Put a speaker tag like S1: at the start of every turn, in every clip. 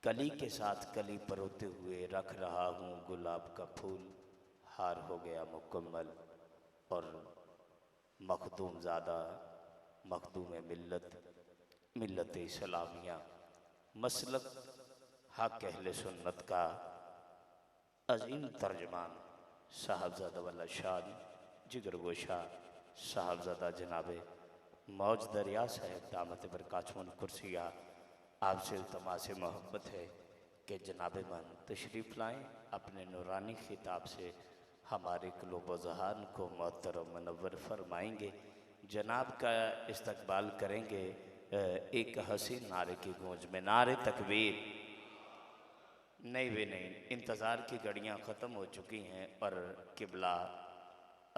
S1: कली के साथ कली परोते हुए रख रहा हूँ गुलाब का फूल, हार हो गया मुकम्मल। और मखदूम ज़ादा मखदूम मिल्लत मिल्लत इस्लामिया मसलक हक अहले सुन्नत का अजीम तर्जमान साहबजादा वाला शान जिगर गोशा साहबजादा जनाबे मौज दरिया साहब दामत बरकातुहुल कुर्सिया, आपसे इल्तमास मोहब्बत है कि जनाब मन तशरीफ़ लाएँ, अपने नूरानी खिताब से हमारे क़ुलूब व ज़हान को मुअत्तर व मुनव्वर फरमाएँगे। जनाब का इस्तकबाल करेंगे एक हसीन नारे की गूंज में, नारे तकबीर। नहीं वे नहीं, इंतज़ार की घड़ियाँ ख़त्म हो चुकी हैं और किबला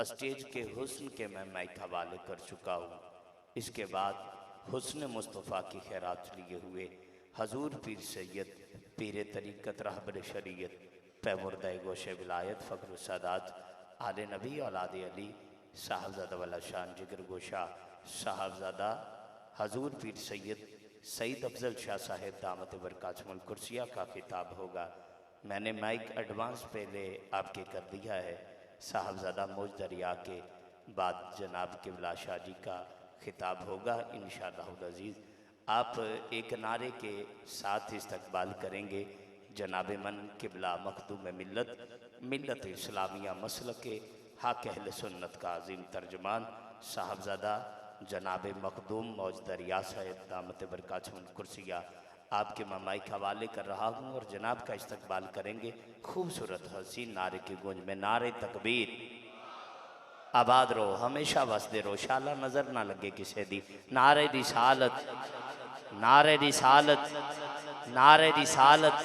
S1: स्टेज के हुस्न के मैं माइक हवाले कर चुका हूँ। इसके बाद हुस्न मुस्तफ़ा की खैरात लिए हुए हजूर पीर सैयद पीर तरीक़त रहबर शरीयत पैमुर्दा गोशे विलायत फ़ख्र सादात आले नबी औलाद अली साहबजादा वाला शान जिगर गोशा साहबजादा हजूर पीर सैयद सईद अफजल शाह साहेब दामत बरकातुहुल कुर्सिया का खिताब होगा। मैंने माइक एडवांस पहले आपके कर दिया है। साहबजादा मौज दरिया के बाद जनाब किबला शाह जी का खिताब होगा इंशाअल्लाह अज़ीज़। आप एक नारे के साथ इस्तकबाल करेंगे जनाब मन किबला मखदूम मिल्लत इस्लामिया मसलक के हक अहले सुन्नत का अजीम तर्जमान साहबजादा जनाब मखदूम मौज दरिया साहब दामत बरकातुहुल कुर्सिया, आपके मैं माइक हवाले कर रहा हूँ और जनाब का इस्तकबाल करेंगे खूबसूरत हसीन नारे की गूंज में, नारे तकबीर। आबाद रहो, हमेशा वसदे रहो, शाला नजर ना लगे किसी दी। नारे रिसालत, नारे रिसालत, नारे रिसालत,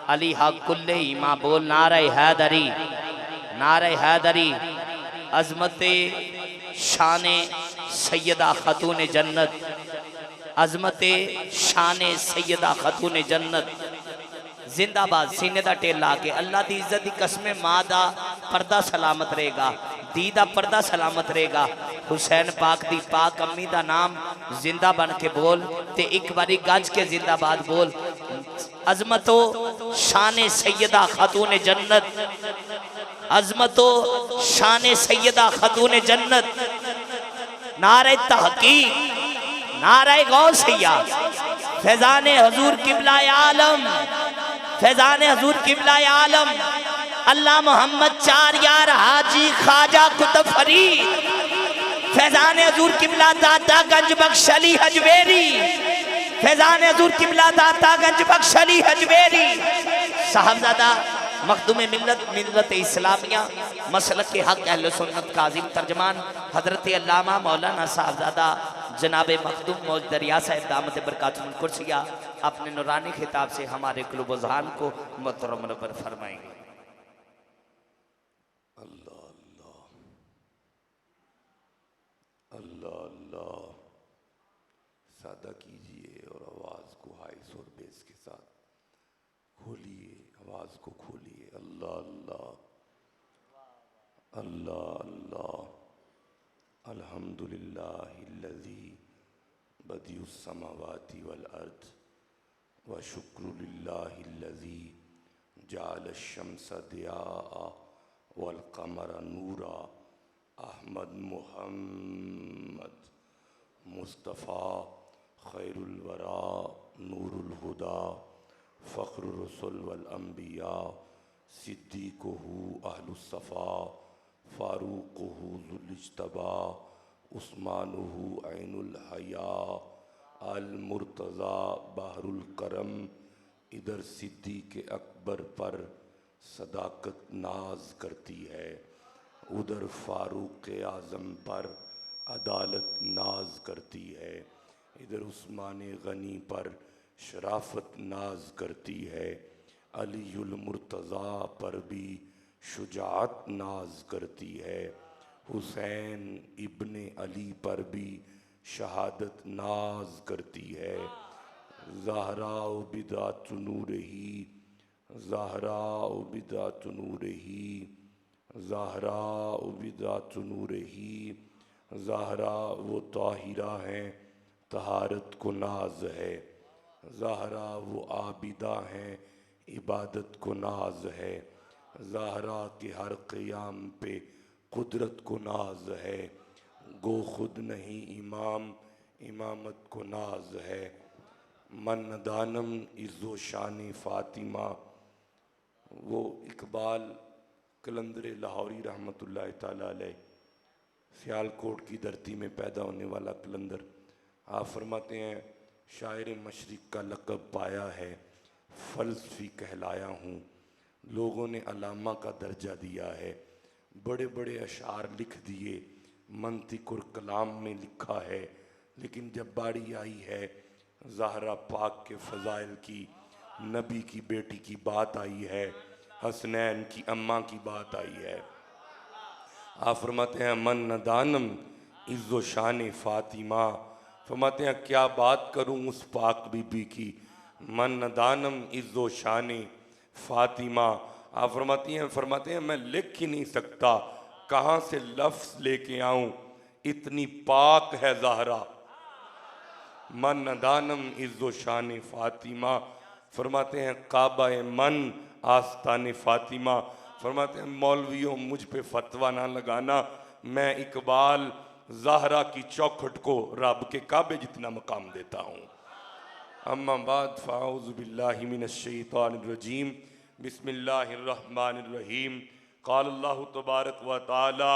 S1: अली हक कुल्ले इमा बोल, नारे हैदरी, नारे हैदरी। अजमते शाने सैयदा खतून जन्नत, अजमते शाने सैयदा खतून जन्नत जिंदाबाद। सीने दा टेला के अल्लाह दी इज्जत दी कसमें माँ दा पर्दा सलामत रहेगा, दी दा पर्दा सलामत रहेगा। हुसैन पाक दी पाक अम्मी दा नाम जिंदा बन के बोल ते एक बारी गज के जिंदाबाद बोल। अजमतो शाने सैयदा खतून जन्नत, अजमतो शाने सैयदा खतून जन्नत। नारे तहकीक, नारे गौसिया, फैजाने हजूर किबला आलम, फैजाने हजूर किबला आलम अल्लाह मोहम्मद चार यार हाजी ख्वाजा कुतुब फरीद, फैजाने हजूर किबला दाता गंज बख्शली हजवेरी, फैजाने हजूर किबला दाता गंज बख्शली हजवेरी। साहबजादा मखदूम मिल्लत इस्लामिया मसलक के हक अहले सुन्नत का अजीम तर्जमान हजरत अल्लामा मौलाना साहबजादा जनाब मखदूम मौज दरिया साहब दामत बरकातुहुल कुर्सिया अपने नूरानी खिताब से हमारे क़ुलूब व ज़हान को मुअत्तर व मुनव्वर फरमाएंगे।
S2: अल्लाह अल्लाह अल्लाह अल्लाह। सादा कीजिए और आवाज़ को हाई और बेस के साथ खोलिए, आवाज़ को खोलिए। अल्लाह अल्लाह अल्लाह अल्लाह। अल्हम्दुलिल्लाहिल्लज़ी बदिउस समावाति वल अर्द व शुक्रुलिल्लाहिल्लज़ी जअल शम्स दियाअ वल क़मर नूरा। अहमद मुहम्मद मुस्तफ़ा खैरुल वरा नूरुल हुदा फ़ख्रुर रसूल वल अंबिया सिद्दीक़ुहु अहलुस सफ़ा फ़ारूक़ुहु ज़ुल इज्तबा उस्मानुहु ऐनुल हया अल मुर्तज़ा बहरुल करम। इधर सिद्दीक़ अकबर पर सदाकत नाज करती है, उधर फ़ारूक़ आज़म पर अदालत नाज करती है, इधर उस्मान गनी पर शराफत नाज करती है, अलीयुल मुर्तज़ा पर भी शुजाअत नाज करती है, हुसैन इब्ने अली पर भी शहादत नाज करती है। ज़हरा बिदात नूरही, ज़हरा बिदात नूरही, ज़हरा बिदात नूरही। ज़हरा वो ताहिरा हैं, तहारत को नाज है, ज़हरा वो आबिदा हैं, इबादत को नाज है। ज़हरा के हर क़याम पे कुदरत को नाज है। गो खुद नहीं इमाम, इमामत को नाज है। मन दानम इज़्ज़ो शान फ़ातिमा। वो इकबाल कलंदर लाहौरी रहमतुल्लाह ताला अलैह, सियालकोट की धरती में पैदा होने वाला कलंदर, आप फरमाते हैं शायर मशरिक़ का लक़ब पाया है, फ़लसफ़ी कहलाया हूँ, लोगों ने अलामा का दर्जा दिया है। बड़े बड़े अशार लिख दिए, मंतिक़ और कलाम में लिखा है, लेकिन जब बारी आई है ज़हरा पाक के फ़ज़ाइल की, नबी की बेटी की बात आई है, हसनैन की अम्मा की बात आई है, आप फरमाते हैं मन नदानम इज़्ज़ो शान फ़ातिमा। फरमाते हैं क्या बात करूं उस पाक बीबी की, मन नदानम इज़्ज़ो शान फ़ातिमा। आप फरमाते हैं मैं लिख ही नहीं सकता, कहाँ से लफ्ज़ लेके आऊं, इतनी पाक है ज़हरा। मन नदानम इज़्ज़ो शान फ़ातिमा। फरमाते हैं काबा मन आस्तान फ़ातिमा। फरमाते हैं मौलवियों मुझ पे फतवा ना लगाना, मैं इकबाल ज़हरा की चौखट को रब के काबे जितना मकाम देता हूँ। अम्मा बाद फ़ाऊज़ु बिल्लाहि मिनश शैतानिर रजीम, बिस्मिल्लाहिर रहमानिर रहीम। क़ाल अल्लाहु तबारक व तआला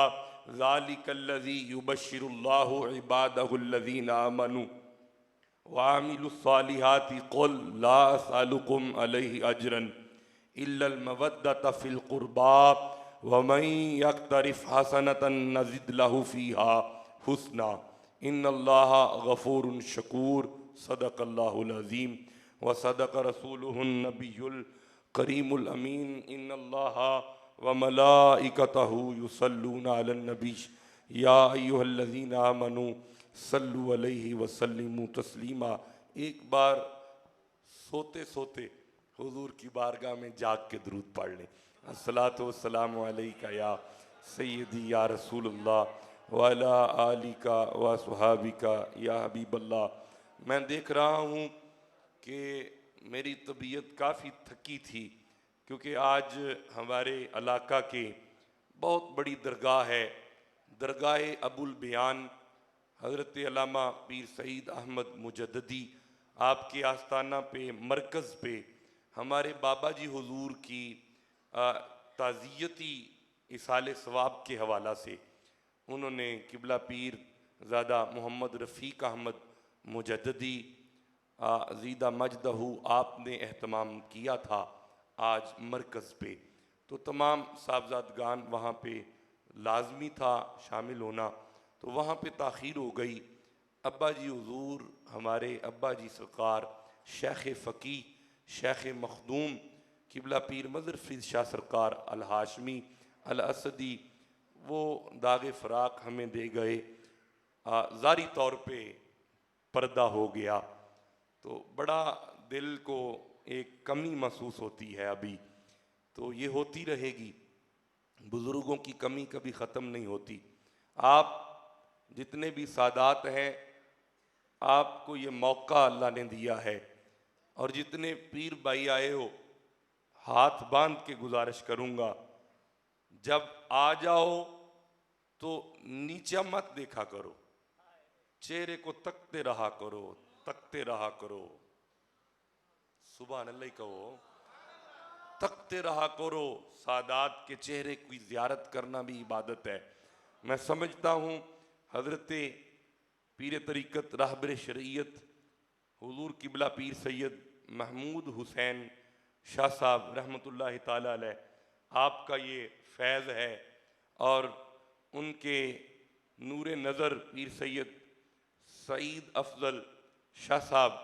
S2: ज़ालिकल्लज़ी युबश्शिरुल्लाहु इबादहुल्लज़ीना आमनू वामिलुस्सालिहाति क़ुल ला असअलुकुम अलैहि अजरन इल्लल मवद्दत फ़िल क़ुरबा वमन यक़्तरिफ़ हसनतन नज़िद लहु फ़ीहा हुस्ना इन्नल्लाहा गफ़ूरुन शकूर। सदक़ल्लाहुल अज़ीम व सदक़ रसूलुहुन नबियुल करीमुल अमीन। इन्नल्लाहा व मलाइकतहु युसल्लूना अलन नबी या अय्युहल्लज़ीना आमनू सल्लु अलैहि व सल्लिमू तस्लीमा। एक बार सोते सोते हुजूर की बारगाह में जाग के दरूद पढ़ लें। अस्सलातु वस्सलामु अलैका या सय्यदी या रसूलुल्लाह व अला आलिका व अस्हाबिका या हबीबल्लाह। मैं देख रहा हूँ कि मेरी तबीयत काफ़ी थकी थी, क्योंकि आज हमारे इलाका के बहुत बड़ी दरगाह है, दरगाह अबुल बयान हज़रत अल्लामा पीर सईद अहमद मुजद्ददी। आपके आस्थाना पे मरकज़ पे हमारे बाबा जी हुजूर की ताज़ियती इसाले सवाब के हवाला से उन्होंने किबला पीर ज़ादा मोहम्मद रफ़ीक अहमद मुजद्ददी ज़ीदा मजदहू आपने एहतमाम किया था आज मरकज़ पे, तो तमाम साहबजादगान वहाँ पे लाजमी था शामिल होना, तो वहाँ पे ताख़ीर हो गई। अब्बा जी हुजूर हमारे अब्बा जी सरकार शेख फ़की शेख मखदूम किबला पीर मज़र फ़रीद शाह सरकार अल हाशमी अल असदी वो दाग़े फ़राक़ हमें दे गए। ज़ारी तौर पे पर्दा हो गया, तो बड़ा दिल को एक कमी महसूस होती है अभी, तो ये होती रहेगी। बुज़ुर्गों की कमी कभी ख़त्म नहीं होती। आप जितने भी सादात हैं, आपको ये मौका अल्लाह ने दिया है, और जितने पीर भाई आए हो, हाथ बांध के गुजारिश करूँगा, जब आ जाओ तो नीचा मत देखा करो, चेहरे को तकते रहा करो, तकते रहा करो। सुभान अल्लाह कहो, तकते रहा करो। सादात के चेहरे की ज़ियारत करना भी इबादत है। मैं समझता हूँ हज़रत पीर तरीक़त रहबर शरीयत हुजूर किबला पीर सैयद महमूद हुसैन शाह साहब रहमतुल्लाह ताला अलैह, आपका ये फैज़ है, और उनके नूर नज़र पीर सैयद सईद अफजल शाह साहब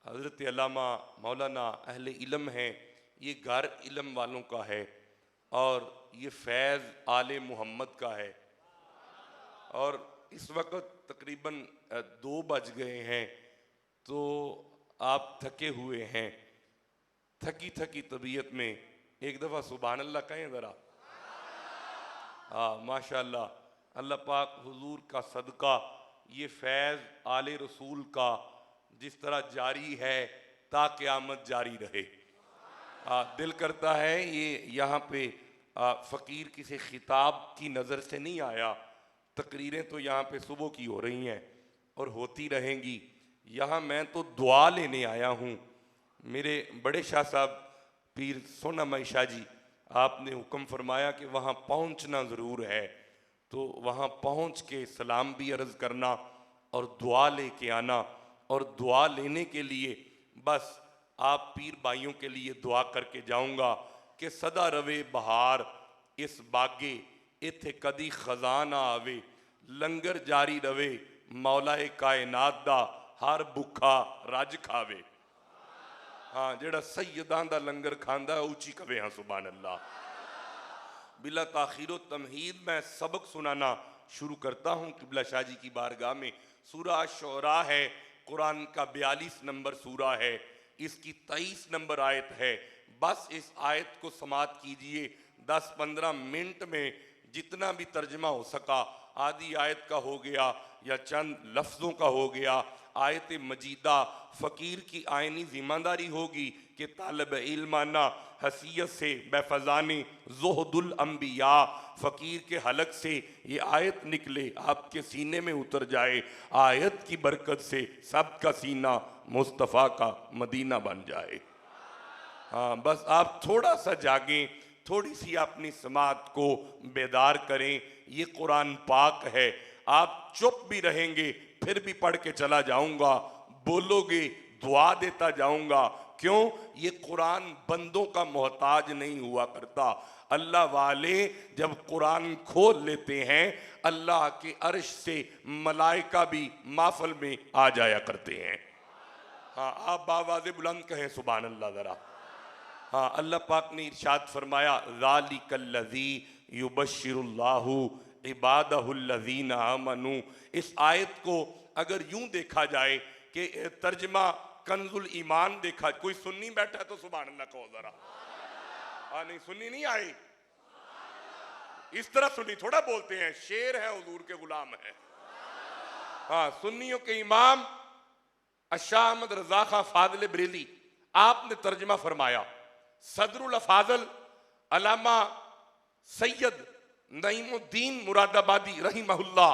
S2: हज़रत अल्लामा मौलाना अहले इल्म हैं। ये घर इल्म वालों का है, और ये फैज़ आले मोहम्मद का है। और इस वक्त तकरीबन 2 बज गए हैं, तो आप थके हुए हैं। थकी थकी तबीयत में एक दफ़ा सुभान अल्लाह कहें ज़रा। हाँ माशाअल्लाह, अल्लाह पाक हुजूर का सदका ये फैज़ आले रसूल का जिस तरह जारी है, ता क़यामत जारी रहे। दिल करता है ये यहाँ पे फ़कीर किसी खिताब की नज़र से नहीं आया। तकरीरें तो यहाँ पे सुबह की हो रही हैं और होती रहेंगी। यहाँ मैं तो दुआ लेने आया हूँ। मेरे बड़े शाह साहब पीर सोनामाई शाह जी, आपने हुक्म फरमाया कि वहाँ पहुँचना ज़रूर है, तो वहाँ पहुँच के सलाम भी अर्ज़ करना और दुआ लेके आना। और दुआ लेने के लिए बस आप पीर भाइयों के लिए दुआ करके जाऊँगा कि सदा रवे बहार इस बागे, इत्थे कदी खजाना आवे, लंगर जारी रवे मौलाए कायनात दा, हर भुखा रज खावे। हाँ, जेड़ा सैयदां दा लंगर खांदा है ऊंची कवे हाँ सुभान अल्लाह। बिला ताखीरो तमहीद मैं सबक सुनाना शुरू करता हूँ किबला शाह जी की बारगाह में। सूरा शुरा है, कुरान का 42 नंबर सूरा है, इसकी 23 नंबर आयत है। बस इस आयत को समात कीजिए 10-15 मिनट में, जितना भी तर्जमा हो सका। आधी आयत का हो गया या चंद लफ्ज़ों का हो गया। आयत मजीदा फ़कीर की आइनी ज़िम्मेदारी होगी कि तालब इल्माना हसीयत से बेफजानी ज़ुहदुल अंबिया, फ़कीर के हलक से ये आयत निकले, आपके सीने में उतर जाए। आयत की बरकत से सबका सीना मुस्तफ़ा का मदीना बन जाए। हाँ, बस आप थोड़ा सा जागें, थोड़ी सी अपनी समात को बेदार करें। ये कुरान पाक है, आप चुप भी रहेंगे फिर भी पढ़ के चला जाऊंगा, बोलोगे दुआ देता जाऊंगा। क्यों? ये कुरान बंदों का मोहताज नहीं हुआ करता। अल्लाह वाले जब कुरान खोल लेते हैं, अल्लाह के अर्श से मलाइका भी माफल में आ जाया करते हैं। हाँ, आप बावाज़े बुलंद कहें सुभान अल्लाह ज़रा। हाँ, अल्लाह पाक ने इरशाद फरमाया ज़ालिकल्लज़ी युबश्शिरुल्लाहु इबादहुल्लज़ीना आमनू। इस आयत को अगर यूं देखा जाए कि तर्जमा कंजुल ईमान देखा, कोई सुन्नी बैठा है तो सुभान अल्लाह कहो जरा। हाँ, नहीं सुन्नी नहीं आई, इस तरह सुन्नी थोड़ा बोलते हैं, शेर है हुजूर के गुलाम है। हाँ, सुन्नियों के इमाम अशाह अहमद रजा खां फाजिल बरेली, आपने तर्जमा फरमाया। सदरुल अफाजल अलामा सैयद नईमुद्दीन मुरादाबादी रहीमहुल्लाह,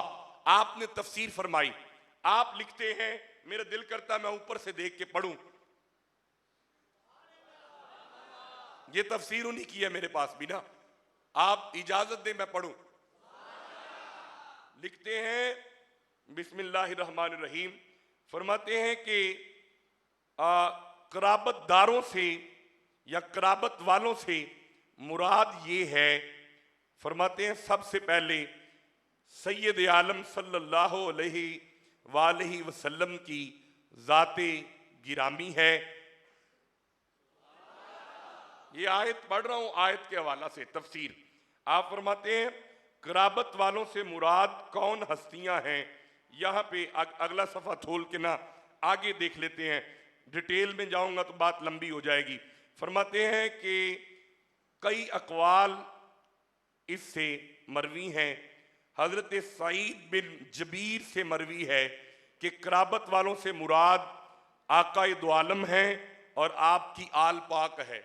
S2: आपने तफसीर फरमाई। आप लिखते हैं, मेरा दिल करता मैं ऊपर से देख के पढ़ूं, ये तफसीर उन्हीं की है मेरे पास भी ना, आप इजाजत दें मैं पढ़ूं। लिखते हैं बिस्मिल्लाहिर्रहमानिर्रहीम, फरमाते हैं कि कराबतदारों से या कराबत वालों से मुराद ये है, फरमाते हैं सबसे पहले सैयद आलम सल्लल्लाहु अलैहि वसल्लम की ज़ाते गिरामी है। ये आयत पढ़ रहा हूं, आयत के हवाला से तफसीर। आप फरमाते हैं कराबत वालों से मुराद कौन हस्तियां हैं। यहाँ पे अगला सफ़ा खोल के ना आगे देख लेते हैं, डिटेल में जाऊंगा तो बात लंबी हो जाएगी। फरमाते हैं कि कई अकवाल इससे मरवी हैं। हज़रत सईद बिन जबीर से मरवी है कि कराबत वालों से मुराद आकाए दो आलम हैं और आपकी आल पाक है।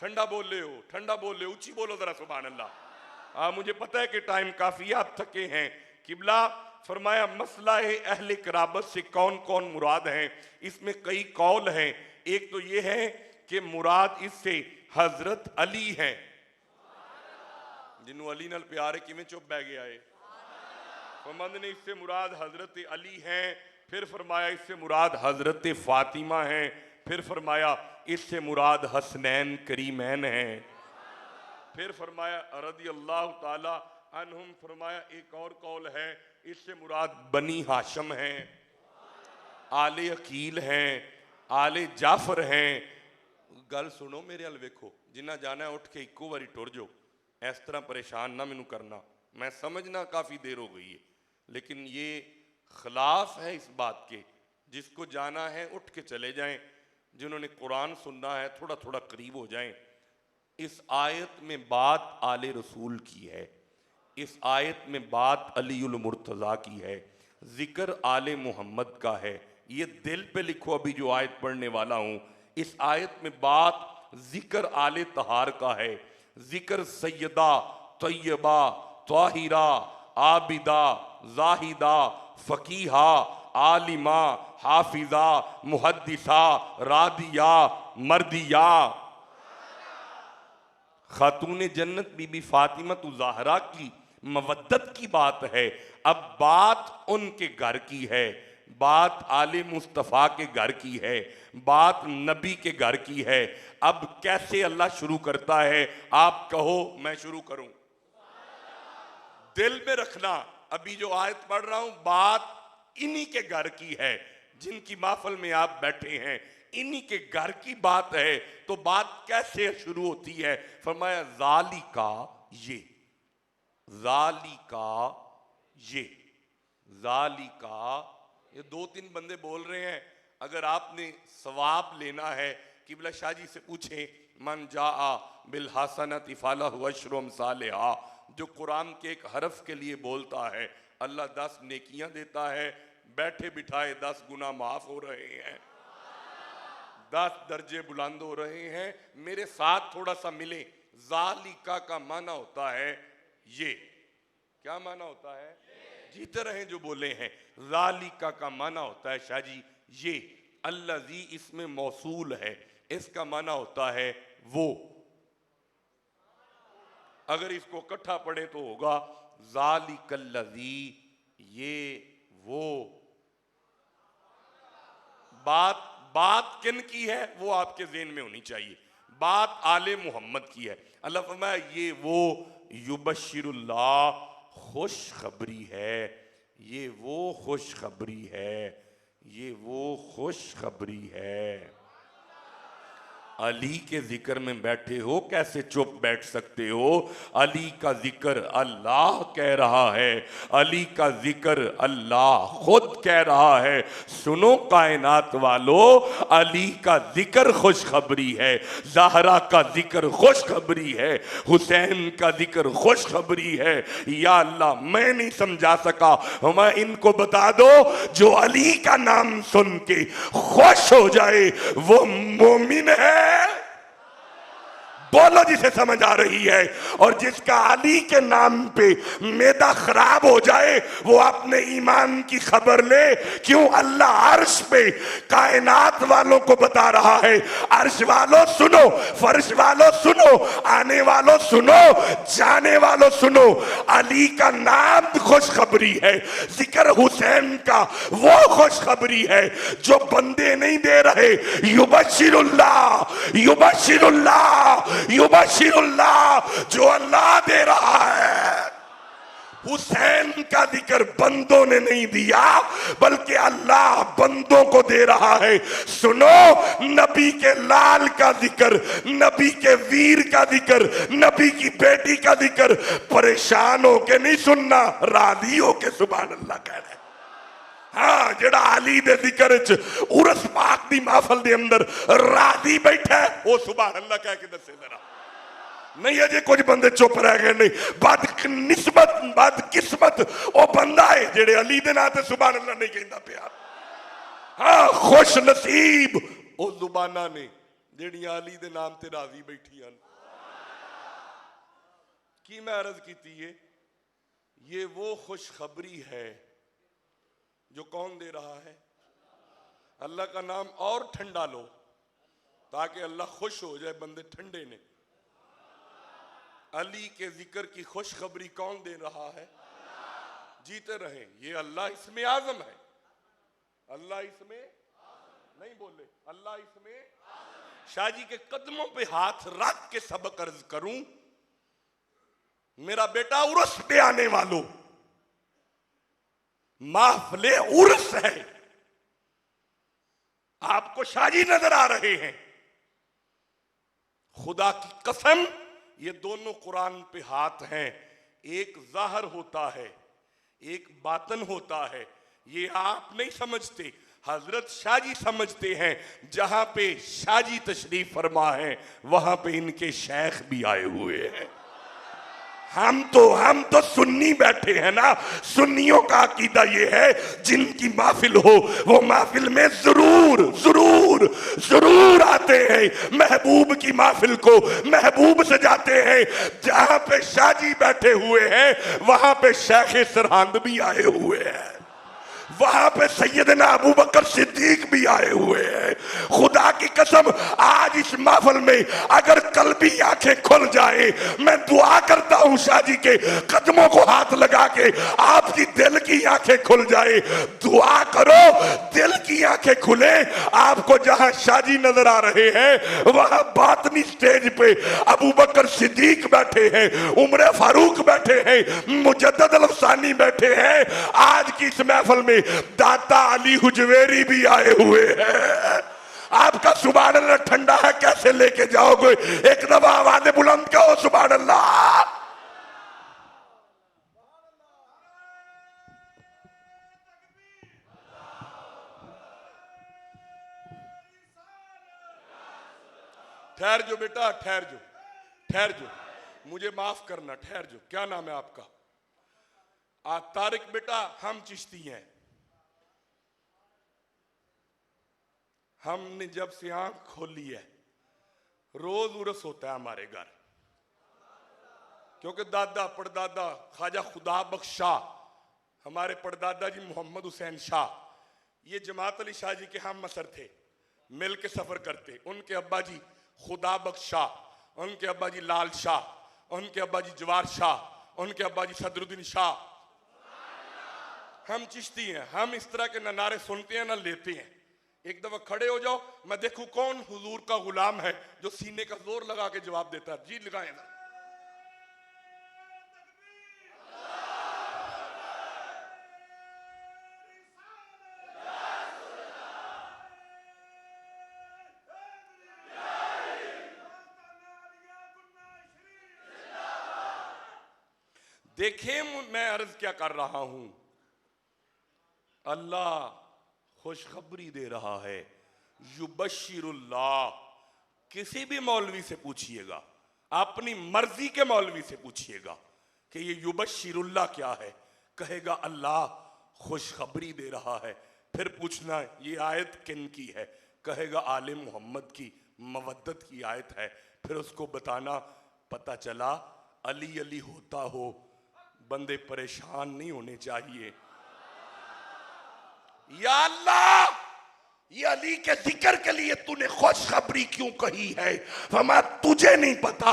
S2: ठंडा बोल ले हो, ठंडा बोल ले, ऊंची बोलो जरा सुभान अल्लाह। मुझे पता है कि टाइम काफ़ी, आप थके हैं। किबला फरमाया मसला है अहले कराबत से कौन कौन मुराद हैं, इसमें कई कौल हैं। एक तो ये है कि मुराद इससे हजरत अली हैं, जिन्हों अली नाल प्यार है, किमें चुप बह गया है। फरमाते ने इससे मुराद हजरत अली हैं। फिर फरमाया इससे मुराद हजरत फातिमा हैं। फिर फरमाया इससे मुराद हसनैन करीमैन हैं। फिर फरमाया रदी अल्लाह ताला अन्हुम, फरमाया एक और कौल है इससे मुराद बनी हाशम हैं, आले अकील हैं, आले जाफर हैं। गल सुनो मेरे अल वेखो, जिन्ना जाना है उठ के इक्को बारी टुर जाओ, इस तरह परेशान ना मैनू करना। मैं समझना काफ़ी देर हो गई है, लेकिन ये खिलाफ है इस बात के। जिसको जाना है उठ के चले जाएं, जिन्होंने कुरान सुनना है थोड़ा थोड़ा करीब हो जाएं। इस आयत में बात आले रसूल की है, इस आयत में बात अलीउल मुर्तज़ा की है, ज़िक्र आले मोहम्मद का है। ये दिल पे लिखो। अभी जो आयत पढ़ने वाला हूं, इस आयत में बात जिक्र आले तहार का है, जिक्र सैयदा, तैयबा, ताहिरा, आबिदा, जाहिदा, फकीहा, आलिमा, हाफिजा, मुहद्दिसा, रादिया, मर्दिया, खातून जन्नत बीबी फातिमा ज़हरा की मवद्दत की बात है। अब बात उनके घर की है, बात आले मुस्तफ़ा के घर की है, बात नबी के घर की है। अब कैसे अल्लाह शुरू करता है, आप कहो मैं शुरू करूं। दिल में रखना, अभी जो आयत पढ़ रहा हूं बात इन्हीं के घर की है, जिनकी महफिल में आप बैठे हैं, इन्हीं के घर की बात है। तो बात कैसे शुरू होती है? फरमाया ज़ालिका, ये ज़ालिका, ये ज़ालिका, ये दो तीन बंदे बोल रहे हैं। अगर आपने सवाब लेना है, किबला शाह जी से पूछें, मन जाआ बिल हसनति फलहु अशरु अमसालिहा, जो कुरान के एक हरफ के लिए बोलता है अल्लाह 10 नेकियां देता है, बैठे बिठाए 10 गुना माफ हो रहे हैं, 10 दर्जे बुलंद हो रहे हैं। मेरे साथ थोड़ा सा मिले। ज़ालिका का माना होता है ये। क्या माना होता है? जीते रहे जो बोले हैं। ज़ालिका का माना होता है शाह जी ये। अल्लज़ी इसमें मौसूल है, इसका माना होता है वो। अगर इसको इकट्ठा पढ़े तो होगा ज़ालिकल्लज़ी, ये वो। बात किन की है वो आपके ज़हन में होनी चाहिए। बात आले मोहम्मद की है। अल्लाह फरमाया ये वो युबशिरुल्लाह, खुशखबरी है, ये वो खुशखबरी है, ये वो खुशखबरी है। अली के जिक्र में बैठे हो, कैसे चुप बैठ सकते हो? अली का जिक्र अल्लाह कह रहा है, अली का जिक्र अल्लाह खुद कह रहा है। सुनो कायनात वालों, अली का जिक्र खुशखबरी है, ज़हरा का जिक्र खुशखबरी है, हुसैन का जिक्र खुशखबरी है। या अल्लाह, मैं नहीं समझा सका, मैं इनको बता दो, जो अली का नाम सुन के खुश हो जाए वो मोमिन है। बोलो जिसे समझ आ रही है। और जिसका अली के नाम पे मैदा खराब हो जाए वो अपने ईमान की खबर ले। क्यों? अल्लाह अर्श पे कायनात वालों को बता रहा है, अर्श वालों सुनो, फर्श वालों सुनो, आने वालों सुनो, जाने वालों सुनो, अली का नाम खुशखबरी है, जिक्र हुसैन का वो खुशखबरी है जो बंदे नहीं दे रहे। युबशिरुल्लाह, युबशिरुल्लाह, युबशिरुल्लाह, जो अल्लाह दे रहा है। हुसैन का जिक्र बंदों ने नहीं दिया, बल्कि अल्लाह बंदों को दे रहा है। सुनो, नबी के लाल का जिक्र, नबी के वीर का जिक्र, नबी की बेटी का जिक्र परेशान होके नहीं सुनना, राजी होके सुभान अल्लाह कह रहे। हाँ, जड़ा अली दे जिक्र च उरस पाक दी महफिल दे अंदर राजी बैठा है, वो सुभान अल्लाह कह के दसे जरा। नहीं, अजे कुछ बंदे चुप रह गए। नहीं, बदकिस्मत, बदकिस्मत वो बंदा है जेड़े अली दे नाम ते सुभान अल्लाह नहीं कहंदा पिया। हाँ, खुश नसीब वो जुबाना ने जेड़ियां अली दे नाम ते राजी बैठियां। की मैं अर्ज कीती है, ये वो खुशखबरी है जो कौन दे रहा है? अल्लाह का नाम और ठंडा लो ताकि अल्लाह खुश हो जाए। बंदे ठंडे ने। अली के जिक्र की खुशखबरी कौन दे रहा है? जीते रहे। ये अल्लाह इसमें आजम है। अल्लाह इसमें नहीं बोले, अल्लाह इसमें। शाह जी के कदमों पे हाथ रख के सबक अर्ज करूं, मेरा बेटा उर्स पे आने वालों, महफिले उर्स है। आपको शाजी नजर आ रहे हैं। खुदा की कसम, ये दोनों कुरान पे हाथ हैं। एक जाहिर होता है, एक बातन होता है। ये आप नहीं समझते, हजरत शाहजी समझते हैं। जहां पे शाहजी तशरीफ फरमा है वहां पे इनके शेख भी आए हुए हैं। हम तो सुन्नी बैठे हैं ना। सुन्नियों का अकीदा ये है जिनकी महफिल हो वो महफिल में जरूर जरूर जरूर आते हैं। महबूब की महफिल को महबूब सजाते हैं। जहां पे शाहजी बैठे हुए हैं वहां पे शेख सरहंद भी आए हुए हैं, वहां पे सैयदना अबू बकर सिद्दीक भी आए हुए हैं। खुदा की कसम आज इस महफिल में अगर कल भी आंखें खुल जाए, मैं दुआ करता हूं शाहजी के कदमों को हाथ लगा के आपकी दिल की आंखें खुल जाए। दुआ करो दिल की आंखें खुले। आपको जहां शाहजी नजर आ रहे हैं वहां बातनी स्टेज पे अबू बकर सिद्दीक बैठे हैं, उमर फारूक बैठे हैं, मुजद्दद अल-अफ़सानी बैठे हैं। आज की इस महफिल में दाता अली हुजवेरी भी आए हुए हैं। आपका सुभान अल्लाह ठंडा है, कैसे लेके जाओगे? एक दफा आवाज़ बुलंद कहो सुभान अल्लाह। ठहर जो बेटा, ठहर जो, ठहर जो, मुझे माफ करना, ठहर जो। क्या नाम है आपका? तारिक बेटा, हम चिश्ती हैं। हमने जब से आंख खोली है रोज उर्स होता है हमारे घर, क्योंकि दादा परदादा ख्वाजा खुदा बख्श शाह, हमारे परदादा जी मोहम्मद हुसैन शाह, ये जमात अली शाह जी के हम असर थे, मिल के सफर करते। उनके अब्बा जी खुदा बख्श शाह, उनके अब्बा जी लाल शाह, उनके अब्बा जी जवार शाह, उनके अब्बा जी सदरुद्दीन शाह। हम चिश्ती हैं, हम इस तरह के न नारे सुनते हैं न लेते हैं। एक दफा खड़े हो जाओ, मैं देखूं कौन हुजूर का गुलाम है जो सीने का जोर लगा के जवाब देता है। जी लगाए ना। देखें मैं अर्ज क्या कर रहा हूं। अल्लाह खुशखबरी दे रहा है, युबश्शिरुल्लाह। किसी भी मौलवी से पूछिएगा, अपनी मर्जी के मौलवी से पूछिएगा कि ये युबश्शिरुल्लाह क्या है, कहेगा अल्लाह खुशखबरी दे रहा है। फिर पूछना ये आयत किन की है, कहेगा आले मोहम्मद की मवद्दत की आयत है। फिर उसको बताना, पता चला अली अली होता हो, बंदे परेशान नहीं होने चाहिए। या अल्लाह, ये अली के जिक्र के लिए तूने खुशखबरी क्यों कही है? फरमा तुझे नहीं पता,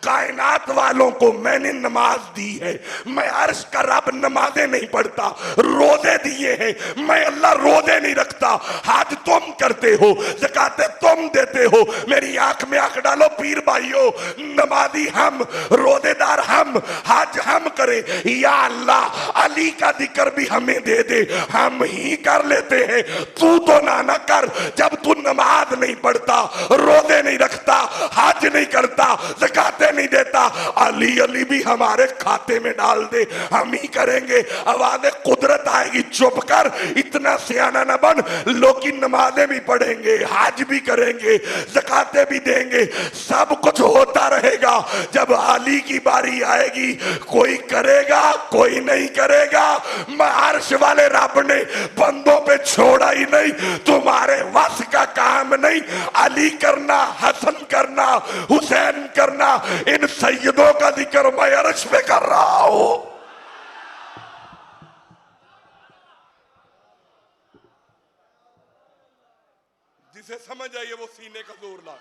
S2: कायनात वालों को मैंने नमाज दी है। मैं अर्श का रब नमाजें नहीं पढ़ता, रोजे दिए हैं। मैं अल्लाह रोजे नहीं रखता। हज तुम करते हो, ज़कातें तुम देते हो। मेरी आंख में आंख डालो पीर भाइयों, नमाजी हम, रोजेदार हम, हज हम करें। या अल्लाह अली का जिक्र भी हमें दे दे, हम ही कर लेते हैं। तू तो ना कर, जब तू नमाज नहीं पढ़ता, रोजे नहीं रखता, हज नहीं करता, ज़कातें नहीं देता, अली अली भी हमारे खाते में डाल दे, हम ही करेंगे। आवाज़ कुदरत आएगी, चुप कर, इतना सियाना न बन। लोग की नमाजें भी पढ़ेंगे, हज भी करेंगे, ज़कातें भी देंगे, सब कुछ होता रहेगा। जब अली की बारी आएगी, कोई करेगा कोई नहीं करेगा। अर्श वाले रब ने बंदों पे छोड़ा ही नहीं, तुम्हारे वश का काम नहीं। अली करना, हसन करना, हुसैन करना, इन सैयदों का जिक्र मैं अर्श पे कर रहा हूं। जिसे समझ आइए वो सीने का जोर ला।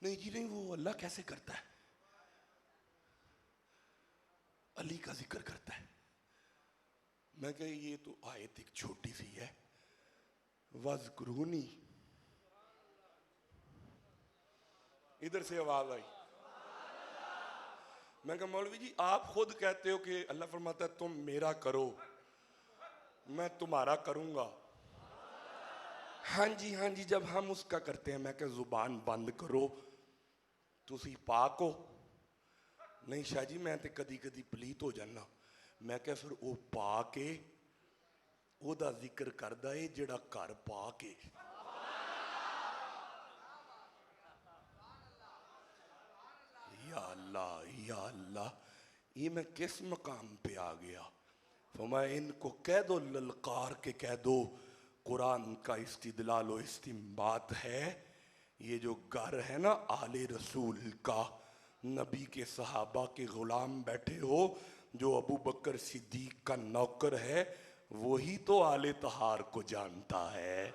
S2: नहीं जी नहीं, वो अल्लाह कैसे करता है? अली का जिक्र करता है। मैं कह ये तो आयत एक छोटी सी है, वज़कुरूनी। इधर से आवाज आई। मैं कहा मौलवी जी आप खुद कहते हो कि अल्लाह फरमाता है तुम मेरा करो, मैं तुम्हारा करूंगा। हाँ जी जब हम उसका करते हैं, मैं कह जुबान बंद करो, तुसी पाक हो। नहीं शाह जी मैं तो कदी कदी पलीत हो जाना। मैं क्या फिर वो पा के ओदा जिक्र करदा है जेड़ा घर पा के। ये मैं किस मकाम पे आ गया। फरमाया इनको कह दो, ललकार के कह दो, कुरान का इस्तिदलाल व इस्तिंबात है। ये जो घर है ना आले रसूल का, नबी के सहाबा के गुलाम बैठे हो, जो अबू बकर सिद्दीक का नौकर है, वही तो आले तहार को जानता है।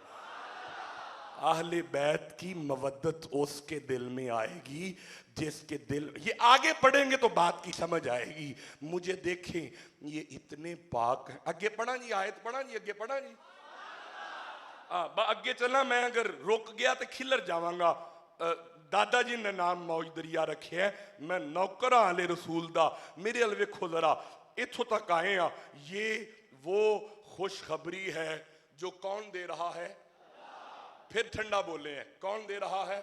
S2: आहले बैत की मवद्दत उसके दिल में आएगी जिसके दिल, ये आगे पढ़ेंगे तो बात की समझ आएगी। मुझे देखें ये इतने पाक हैं। आगे पढ़ा जी, आयत पढ़ा जी, आगे पढ़ा जी। अगे चलना, मैं अगर रुक गया तो खिलर जावांगा। दादा जी ने नाम मौज दरिया रखे है, मैं नौकर आले रसूल दा। मेरे अल वेखो जरा, इथों तक आए हैं। ये वो खुशखबरी है जो कौन दे रहा है? फिर ठंडा बोले हैं, कौन दे रहा है?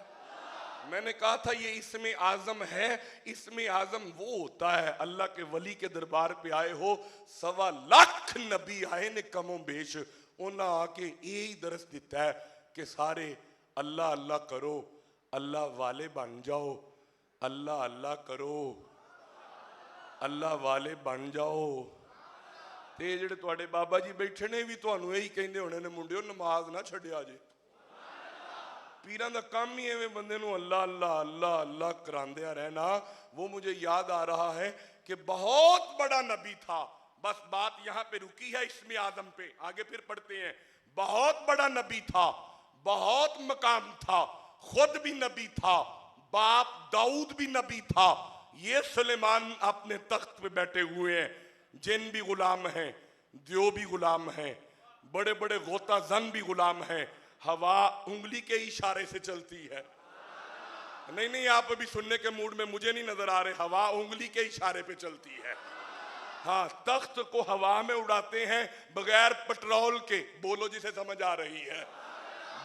S2: मैंने कहा था ये इसमें आजम है। इसमें आजम वो होता है, अल्लाह के वली के दरबार पे आए हो, 1.25 लाख नबी आए ने कमो बेश, उन्हें आके यही दरस दिता है कि सारे अल्लाह अल्लाह करो, अल्लाह वाले बन जाओ, अल्लाह अल्लाह करो, अल्लाह वाले बन जाओ। ते जिहड़े तुहाडे बाबा जी बैठे ने भी तुहानू यही कहंदे होणे ने, मुंडिओ नमाज ना छड्डिया जे। पीरां दा काम ही एवें बंदे नू अल्लाह अल्लाह अल्लाह अल्लाह करांदिया रहना। वो मुझे याद आ रहा है कि बहुत बड़ा नबी था। बस बात यहां पे रुकी है इसमें आदम पे, आगे फिर पढ़ते हैं। बहुत बड़ा नबी था, बहुत मकाम था, खुद भी नबी था, बाप दाऊद भी नबी था। ये सुलेमान अपने तख्त पे बैठे हुए हैं, जिन भी गुलाम हैं, जो भी गुलाम हैं, बड़े बड़े गोता जन भी गुलाम हैं। हवा उंगली के इशारे से चलती है। नहीं नहीं, आप अभी सुनने के मूड में मुझे नहीं नजर आ रहे। हवा उंगली के इशारे पे चलती है। हाँ, तख्त को हवा में उड़ाते हैं बगैर पेट्रोल के। बोलो जिसे समझ आ रही है।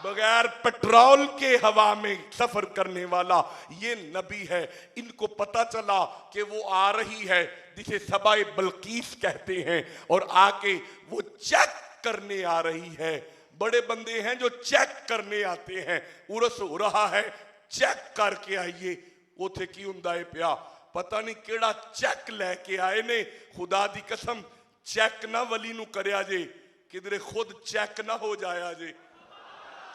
S2: बगैर पेट्रोल के हवा में सफर करने वाला ये नबी है। इनको पता चला कि वो आ रही है, जिसे सबाए बल्कीस कहते हैं, और आके वो चेक करने आ रही है। बड़े बंदे हैं जो चेक करने आते हैं। उरस हो रहा है, चेक करके आइए। उथे की हुंदा है पिया, पता नहीं केड़ा चेक लैके आए ने। खुदा दी कसम, चेक ना वली नू करया जे, किधरे खुद चेक ना हो जाया जे।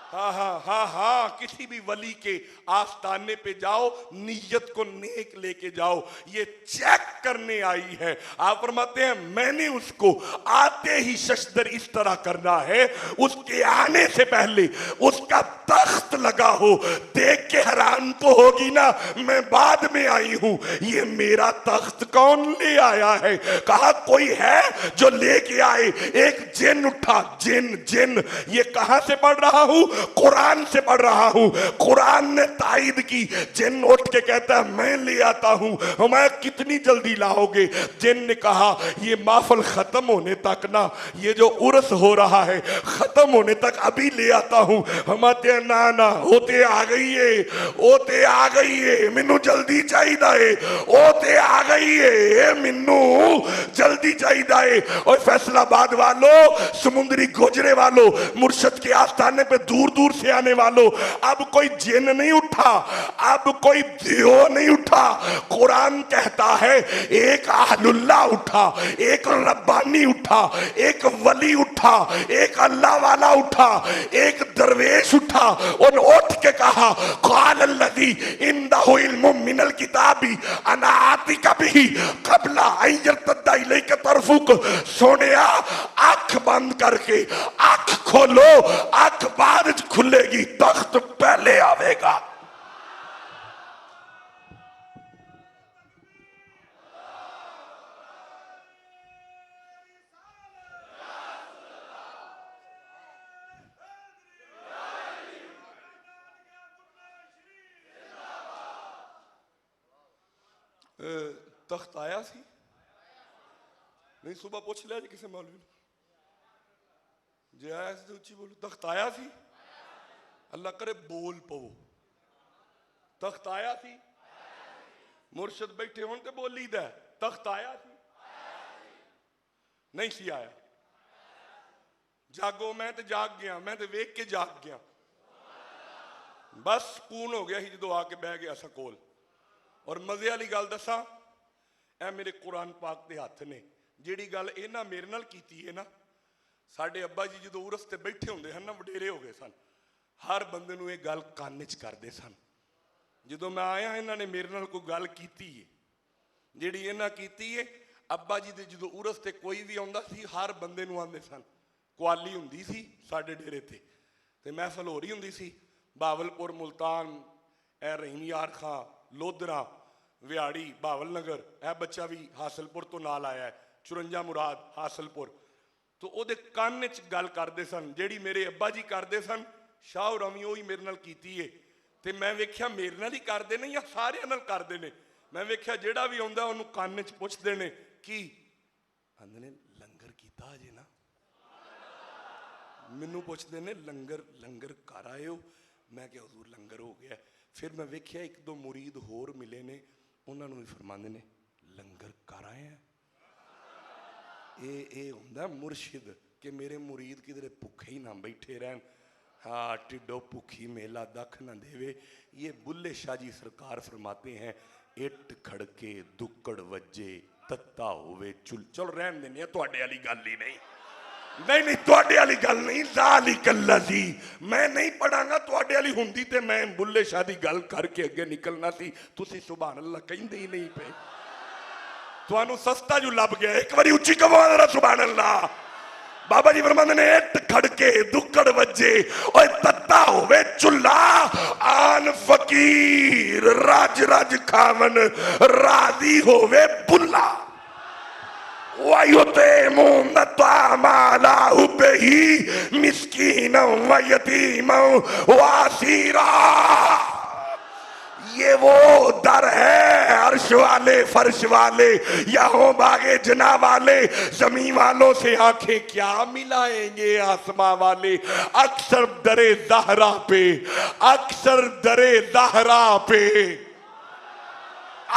S2: हाँ हाँ हाँ हाँ, किसी भी वली के आस्थाने पे जाओ, नीयत को नेक लेके जाओ। ये चेक करने आई है। आप फरमाते हैं मैंने उसको आते ही शशदर इस तरह करना है, उसके आने से पहले उसका तख्त लगा हो। देख के हैरान तो होगी ना, मैं बाद में आई हूं, ये मेरा तख्त कौन ले आया है? कहा कोई है जो लेके आए। एक जिन उठा, जिन जिन। ये कहां से पढ़ रहा हूं? कुरान से पढ़ रहा हूं। कुरान ने तायद की। जिन उठ के कहता है मैं ले आता हूं। मैं कितनी जल्दी लाओगे? जिन ने कहा ये माफल खत्म होने तक ना, ये जो उर्स हो रहा है खत्म होने तक अभी ले आता हूं। हम आते ना ना, होते आ गई है, होते आ गई है, मैनू जल्दी चाहिए, होते आ गई है, मैनू जल्दी चाहिए। और फैसलाबाद वालों, समुद्री गोजरे वालों, मुर्शद के आस्थाने पे दूर दूर से आने वालों, अब कोई जिन नहीं उठा, अब कोई दियो नहीं उठा। कुरान कहता है एक अहलुल्लाह उठा, एक रब्बानी उठा, एक वली उठा, एक अल्लाह वाला उठा, एक दरवेश उठा और उठ के कहा क़ाल अल्लज़ी इंदहु इल्मुम मिनल किताबी अना आतिका बिही क़ब्ला अन यर्तद्दा इलैका तरफुक। सोनिया, आंख बंद करके आंख खोलो, आंख बाद खुलेगी, तख्त पहले आवेगा। तख्त आया सी नहीं? सुबह पूछ लिया जी किसी मौलवी जे आया सी, उची बोलो तख्त आया सी। अल्लाह करे बोल पवो, तख्त आया सी। मुर्शद बैठे हों तो बोली दा तख्त आया सी, नहीं सी आया। जागो, मैं तो जाग गया, मैं तो वेख के जाग गया। बस पून हो गया ही जो आके बह गया सा कोल। और मजे वाली गल दसा,
S3: ਇਹ ਮੇਰੇ कुरान पाक के हथ ने। जिहड़ी गल इन्हां मेरे नाल कीती है ना, साडे अब्बा जी जो उरस ते बैठे हुंदे हन ना, वडेरे हो गए सन, हर बंदे नूं ये गल कान च करदे सन। जो मैं आया इन्हां ने मेरे नाल कोई गल कीती है, जिहड़ी इन्हां कीती है, अब्बा जी दे जो उरस ते कोई भी आउंदा सी, हर बंदे नूं आंदे सन। कुआली हुंदी सी साडे डेरे ते महफल हो रही हुंदी सी। बहावलपुर, मुल्तान, ए रहीम यार खां, लोधरा, विहाड़ी, बहावल नगर, ए बच्चा भी हासलपुर तो नाल आया है, 54 मुराद हासलपुर। तो उहदे कान च गल करदे सन, जिहड़ी मेरे अब्बा जी करदे सन, शाह रवी उही मेरे नाल कीती है। ते मैं वेख्या मेरे नाल ही करदे ने या सारियां नाल करदे ने। मैं वेख्या जिहड़ा भी आउंदा उहनूं कान च पुछदे ने की आंदे ने लंगर कीता जे ना। मैनू पुछदे ने लंगर लंगर कर आए हो? मैं क्या हजूर लंगर हो गया। फिर मैं वेख्या एक दो मुरीद होर मिले ने, उन्होंने भी फरमाते ने लंगर कर आए हैं। ये हुंदा मुर्शिद कि मेरे मुरीद किधरे भुखे ही ना बैठे रहन। हाँ, टिड्डो भुखी मेला दख ना देवे। ये बुल्ले शाह जी सरकार फरमाते हैं, इट खड़के दुक्कड़ वजे तत्ता होवे चुल। चलो रहन देने, तुहाडे वाली गल ही नहीं, नहीं नहीं तुहाडे वाली गल नहीं। ज़ालिकल लज़ी मैं नहीं पढ़ांगा, तुहाडे वाली हुंदी ते मैं बुल्ले शाह दी गल करके अगे निकलना सी। तुसीं सुभान अल्लाह कहिंदे ही नहीं पे। तुहानू सस्ता जो लभ गया, एक बारी उच्ची कहो जरा सुभान अल्लाह। बाबा जी फरमांदे ने इट खड़के दुक्कड़ वजे ओए तत्ता होवे चुल्ला, आन फकीर रज रज खावन राजी होवे बुल्ला। ये वो दर है अर्श वाले फर्श वाले, यहाँ बागे जना वाले, जमीन वालों से आंखें क्या मिलाएंगे आसमां वाले। अक्सर दरे ज़हरा पे, अक्सर दरे ज़हरा पे,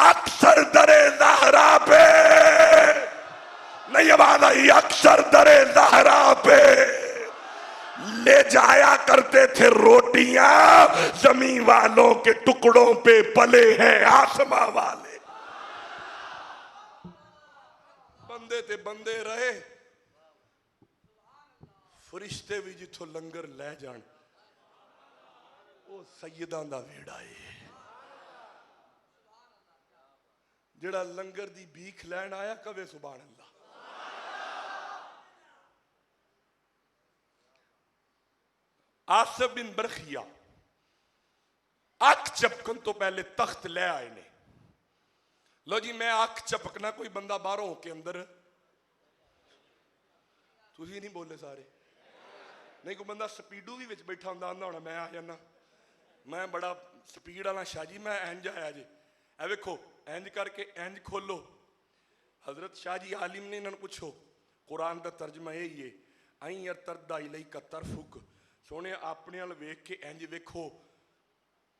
S3: अक्सर दरे ज़हरा पे, नहीं आवाज आई, अक्सर दरे ज़हरा पे ले जाया करते थे रोटियां, जमीन वालों के टुकड़ों पे पले हैं आसमां वाले। बंदे ते बंदे रहे, फरिश्ते भी जिथों लंगर ले जान, वो सैयदां दा वेड़ा है। जेड़ा लंगर दी भीख लैन आया कवे सुभान अल्लाह। आसिफ बिन बरखिया अख झपकन तो पहले तख्त ले आए ने। लो जी, मैं अख झपकना, कोई बंदा बाहरों होके अंदर, तुसी नहीं बोले सारे, नहीं कोई बंदा स्पीडू भी विच बैठा होंदा होना, मैं आ जाना, मैं बड़ा स्पीड वाला शाह जी, मैं इंज आया जी। ए वेखो इंज करके इंज खोलो। हजरत शाह जी आलिम ने इन्होंने पूछो, कुरान का तर्जमा यही है, आई तरदा इलई का तरफुक, सोने अपने वाल वेख के इंज वेखो,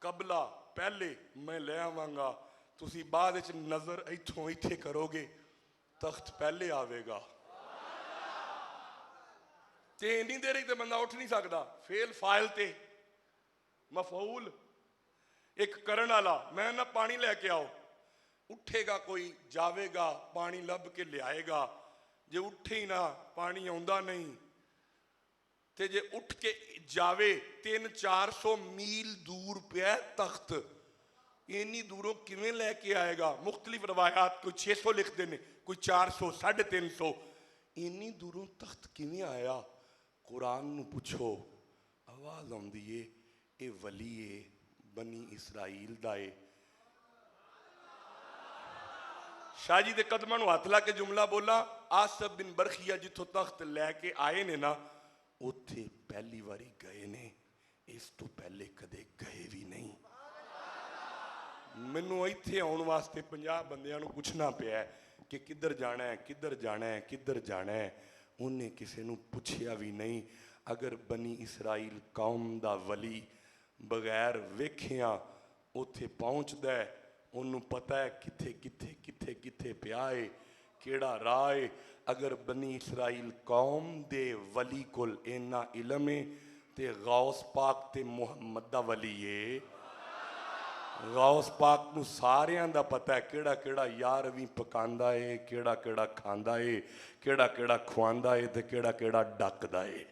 S3: कबला पहले मैं ले आवांगा, तुसी बाद विच नजर इथों इथे करोगे, तख्त पहले आवेगा। ते इन्नी देर ही तो बंदा उठ नहीं सकता। फेल फाइल ते मफऊल एक करन वाला, मैं ना पानी लैके आओ, उठेगा कोई, जावेगा, पानी लभ के लियाएगा। जे उठे ही ना, पानी आउंदा नहीं, ते जे उठ के जावे 300-400 मील दूर पे तख्त, इन्नी दूरों किवें लैके आएगा? मुख्तलिफ रवायात, कोई 600 लिखते हैं, कोई 400, 350, इन्नी दूरों तख्त किवें आया? कुरान नूं पुछो, आवाज आउंदी है, ये वली है, बनी इसराइल दा है। शाह जी दे कदमां नूं हथ ला के जुमला बोला, आसिफ बिन बरखिया जिथों तख्त लैके आए ने ना, उत्थे पहली बारी गए ने, इस तो पहले कदे गए भी नहीं। मैनू इत्थे आउण वास्ते 50 बंदियां नूं पुछना पिया कि किधर जाना है, किधर जाना है, किधर जाना है। उन्हें किसी नूं पुछया भी नहीं। अगर बनी इसराइल कौम दा वली बगैर वेखिया उत्थे पहुँचदा है, उन्होंने पता है किथे किथे किथे किथे पिया है, केड़ा राह है। अगर बनी इसराइल कौम दे वली कोल इन्ना इलम है ते गौस पाक ते मुहम्मद दा वली है। गौस पाक नूं सारियां दा पता है किहड़ा किहड़ा यार भी पकांदा है, किहड़ा किहड़ा खांदा है, किहड़ा किहड़ा खुआंदा है ते किहड़ा किहड़ा डकदा है।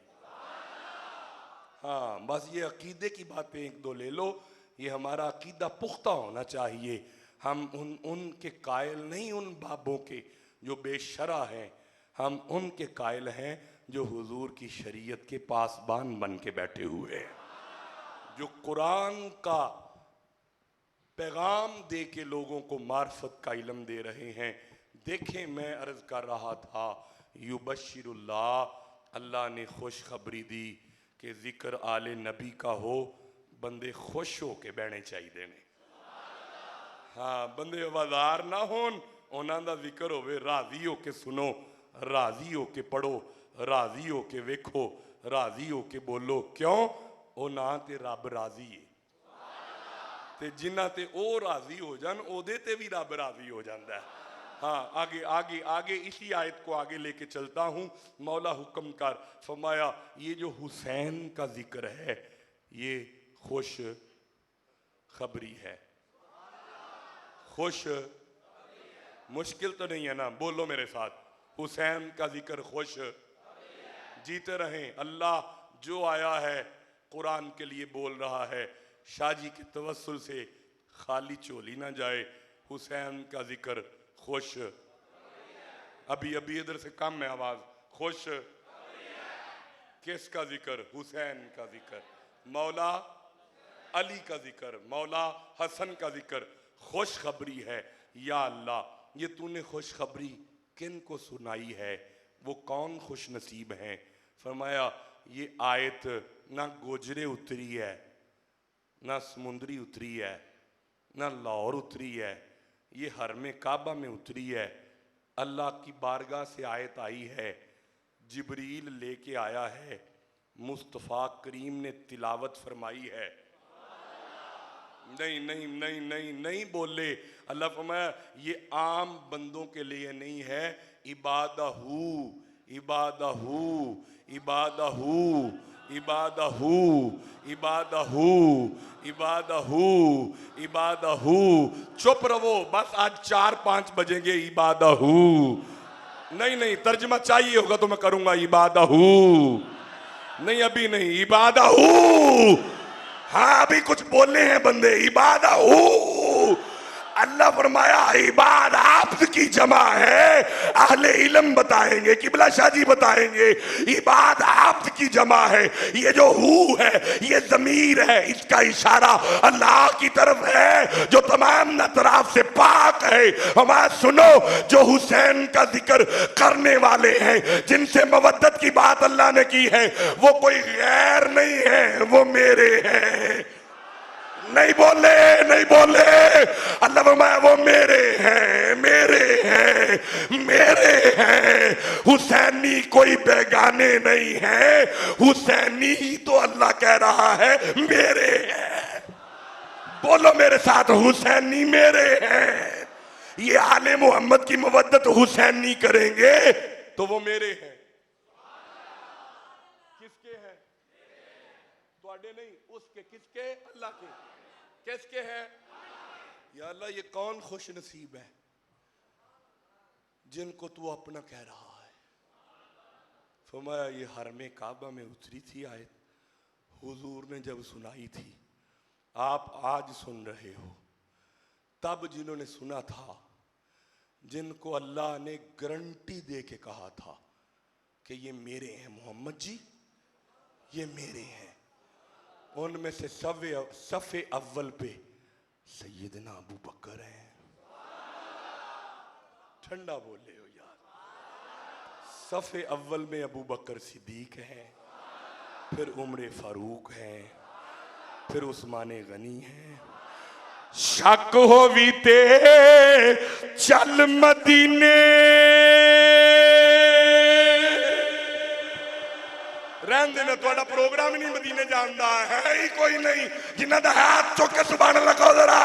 S3: हाँ, बस ये अकीदे की बातें एक दो ले लो। ये हमारा अकीदा पुख्ता होना चाहिए। हम उनके कायल नहीं, उन बाबों के जो बेशरा हैं, हम उनके कायल हैं जो हुजूर की शरीयत के पासबान बन के बैठे हुए हैं, जो कुरान का पैगाम दे के लोगों को मार्फत का इल्म दे रहे हैं। देखें, मैं अर्ज कर रहा था, युबशिरुल्लाह, अल्लाह ने खुशखबरी दी कि जिक्र आले नबी का हो, बंदे खुश हो के बहने चाहिए ने। हाँ, बंदे आवाज़ार ना होन, उन्हां दा जिक्र होवे, राजी हो के सुनो, राजी हो के पढ़ो, राजी हो के वेखो, राजी हो के बोलो। क्यों? ओ ना ते रब राजी है, ते जिन्ना ते ओ राजी हो जान ओदे ते भी रब राजी हो जाता है। हाँ, आगे आगे आगे इसी आयत को आगे लेके चलता हूँ। मौला हुक्म कर फरमाया, ये जो हुसैन का जिक्र है ये खुश खबरी है। खुश, मुश्किल तो नहीं है ना, बोलो मेरे साथ, हुसैन का जिक्र खुश। जीते रहें। अल्लाह जो आया है कुरान के लिए बोल रहा है, शाहजी के तवस्सुल से खाली चोली ना जाए। हुसैन का जिक्र खुश। अभी अभी इधर से कम है आवाज। खुश किसका जिक्र? हुसैन का जिक्र। मौला अली का जिक्र, मौला हसन का जिक्र। खुशखबरी है। या अल्लाह, ये तूने खुशखबरी किन को सुनाई है? वो कौन खुश नसीब हैं? फरमाया, ये आयत ना गोजरे उतरी है, ना समुंदरी उतरी है, ना लाहौर उतरी है, ये हरमे काबा में उतरी है। अल्लाह की बारगाह से आयत आई है, जिब्रील लेके आया है, मुस्तफ़ा करीम ने तिलावत फरमाई है। नहीं नहीं नहीं नहीं नहीं बोले। अल्लाह फरमाया, ये आम बंदों के लिए नहीं है, इबादहू इबादहू इबादहू इबादहू इबादहू इबादहू इबादहू। चुप रहो, बस आज 4-5 बजेंगे। इबादहू नहीं नहीं, तर्जमा चाहिए होगा तो मैं करूंगा। इबादहू नहीं, अभी नहीं। इबादहू, हाँ अभी कुछ बोलने हैं बंदे। इबादहू, अल्लाह फरमाया इबाद आब्द की जमा है। अहले इल्म बताएंगे, किबला शाहजी बताएंगे, इबाद आब्द की जमा है। ये जो हू है ये ज़मीर है, इसका इशारा अल्लाह की तरफ है जो तमाम अतराफ से पाक है। हमारा सुनो, जो हुसैन का जिक्र करने वाले हैं, जिनसे मवद्दत की बात अल्लाह ने की है, वो कोई गैर नहीं है, वो मेरे हैं। नहीं बोले, नहीं बोले। अल्लाह फरमाया, वो मेरे हैं, मेरे हैं, मेरे हैं। हुसैनी कोई बेगाने नहीं है, हुसैनी ही तो अल्लाह कह रहा है मेरे हैं। बोलो मेरे साथ, हुसैनी मेरे हैं। ये आले मोहम्मद की मवद्दत हुसैनी करेंगे तो वो मेरे हैं। किसके हैं? तुहाडे नहीं, उसके। किसके? अल्लाह के। किसके हैं? या अल्लाह, ये कौन खुश नसीब है जिनको तू अपना कह रहा है। फरमाया, ये हरमे काबा में उतरी थी आयत, हुजूर ने जब सुनाई थी, आप आज सुन रहे हो। तब जिन्होंने सुना था, जिनको अल्लाह ने गारंटी दे के कहा था कि ये मेरे हैं मोहम्मद जी, ये मेरे हैं, उनमें से सफ़े अव्वल पे सैयदना अबू बकर हैं। ठंडा बोले हो यार। सफ़े अव्वल में अबू बकर सिद्दीक हैं, फिर उमर फारूक हैं, फिर उस्मान गनी हैं। शक हो भी ते चल मदीने, रहन देना, थोड़ा प्रोग्राम ही नहीं मदीने जानदा है ही कोई नहीं। जिन्हां दा हाथ चुक के सुभान अल्लाह कहो जरा।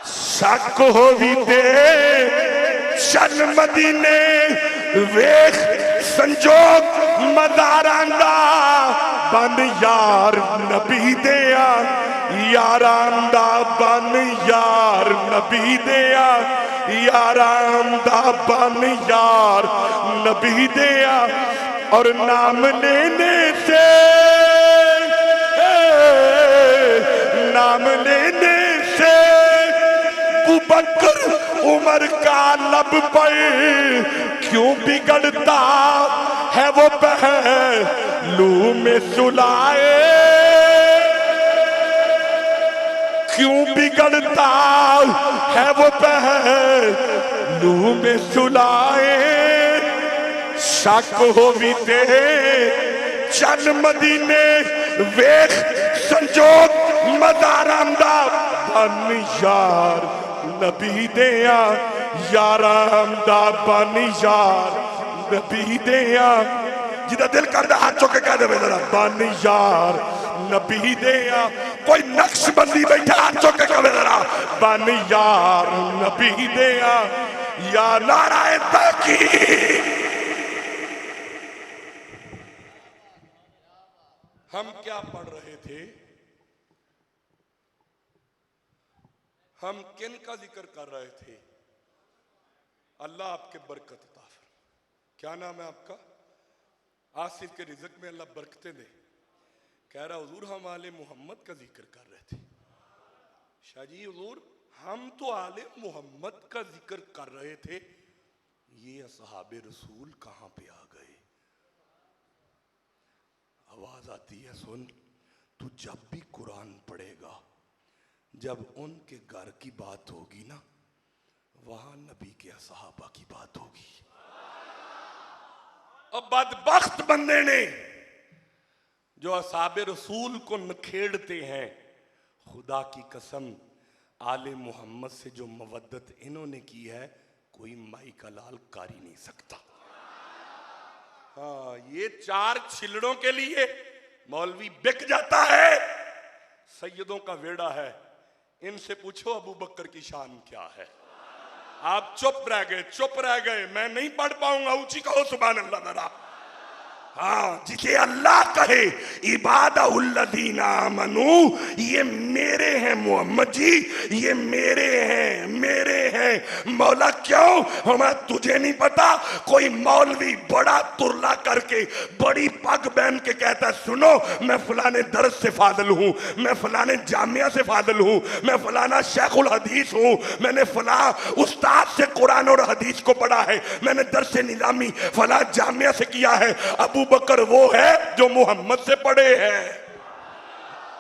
S3: शक हो भी ते चल मदीने, वेख संजोग मदारां दा बन यार नबी दिया यारां दा बन यार नबी दिया, यारां दा बन यार नबी दिया। और नाम लेने से, नाम लेने से अबू बकर उमर का लब पर क्यों बिगड़ता है वो पहलू में सुलाए, क्यों बिगड़ता है वो पहलू में सुलाए। शक हो भी ते चन मदीने वेख संजोग मदारां दा बन यार नबी दिया, यारां दा बन यार नबी दिया। जिदा दिल करदा हाथ चुक के कह दे जरा बन यार नबी दिया। कोई नक्शबंदी बैठा हाथ चुक के कहे जरा बन यार नबी दिया। या नाराए तकीर। हम क्या पढ़ रहे थे, हम किन का जिक्र कर रहे थे? अल्लाह आपके बरकत अता फरमाए। क्या नाम है आपका? आसिफ के रिज़्क में अल्लाह बरकतें दे। कह रहा हुजूर हम आले मोहम्मद का जिक्र कर रहे थे। शाह जी हुजूर हम तो आले मोहम्मद का जिक्र कर रहे थे, ये असहाबे रसूल कहां पे आ गए? आवाज आती है सुन, तू जब भी कुरान पढ़ेगा, जब उनके घर की बात होगी ना, वहां नबी के सहाबा की बात होगी। अब बदबख्त बंदे ने जो असहाबे रसूल को नखेड़ते हैं, खुदा की कसम आले मोहम्मद से जो मवद्दत इन्होंने की है, कोई माई का लाल कर ही नहीं सकता। हाँ, ये चार छिलड़ों के लिए मौलवी बिक जाता है। सैयदों का वेड़ा है, इनसे पूछो अबू बकर की शान क्या है। आप चुप रह गए, चुप रह गए। मैं नहीं पढ़ पाऊंगा, ऊंची कहो सुभान अल्लाह जरा। हाँ, जिसे अल्लाह कहे इबादुल्लज़ीना आमनू, ये मेरे हैं मोहम्मद जी, ये मेरे हैं, मेरे हैं। मौला क्यों? हमें तुझे नहीं पता? कोई मौलवी बड़ा तुरला करके बड़ी पग बहन के कहता है सुनो मैं फलाने दर्स से फादिल हूँ, मैं फलाने जामिया से फादिल हूँ, मैं फलाना शेखुल हदीस हूँ, मैंने फला उस्ताद से कुरान और हदीस को पढ़ा है, मैंने दर्स निजामी फला जामिया से किया है। अबू बकर वो है जो मोहम्मद से पढ़े हैं,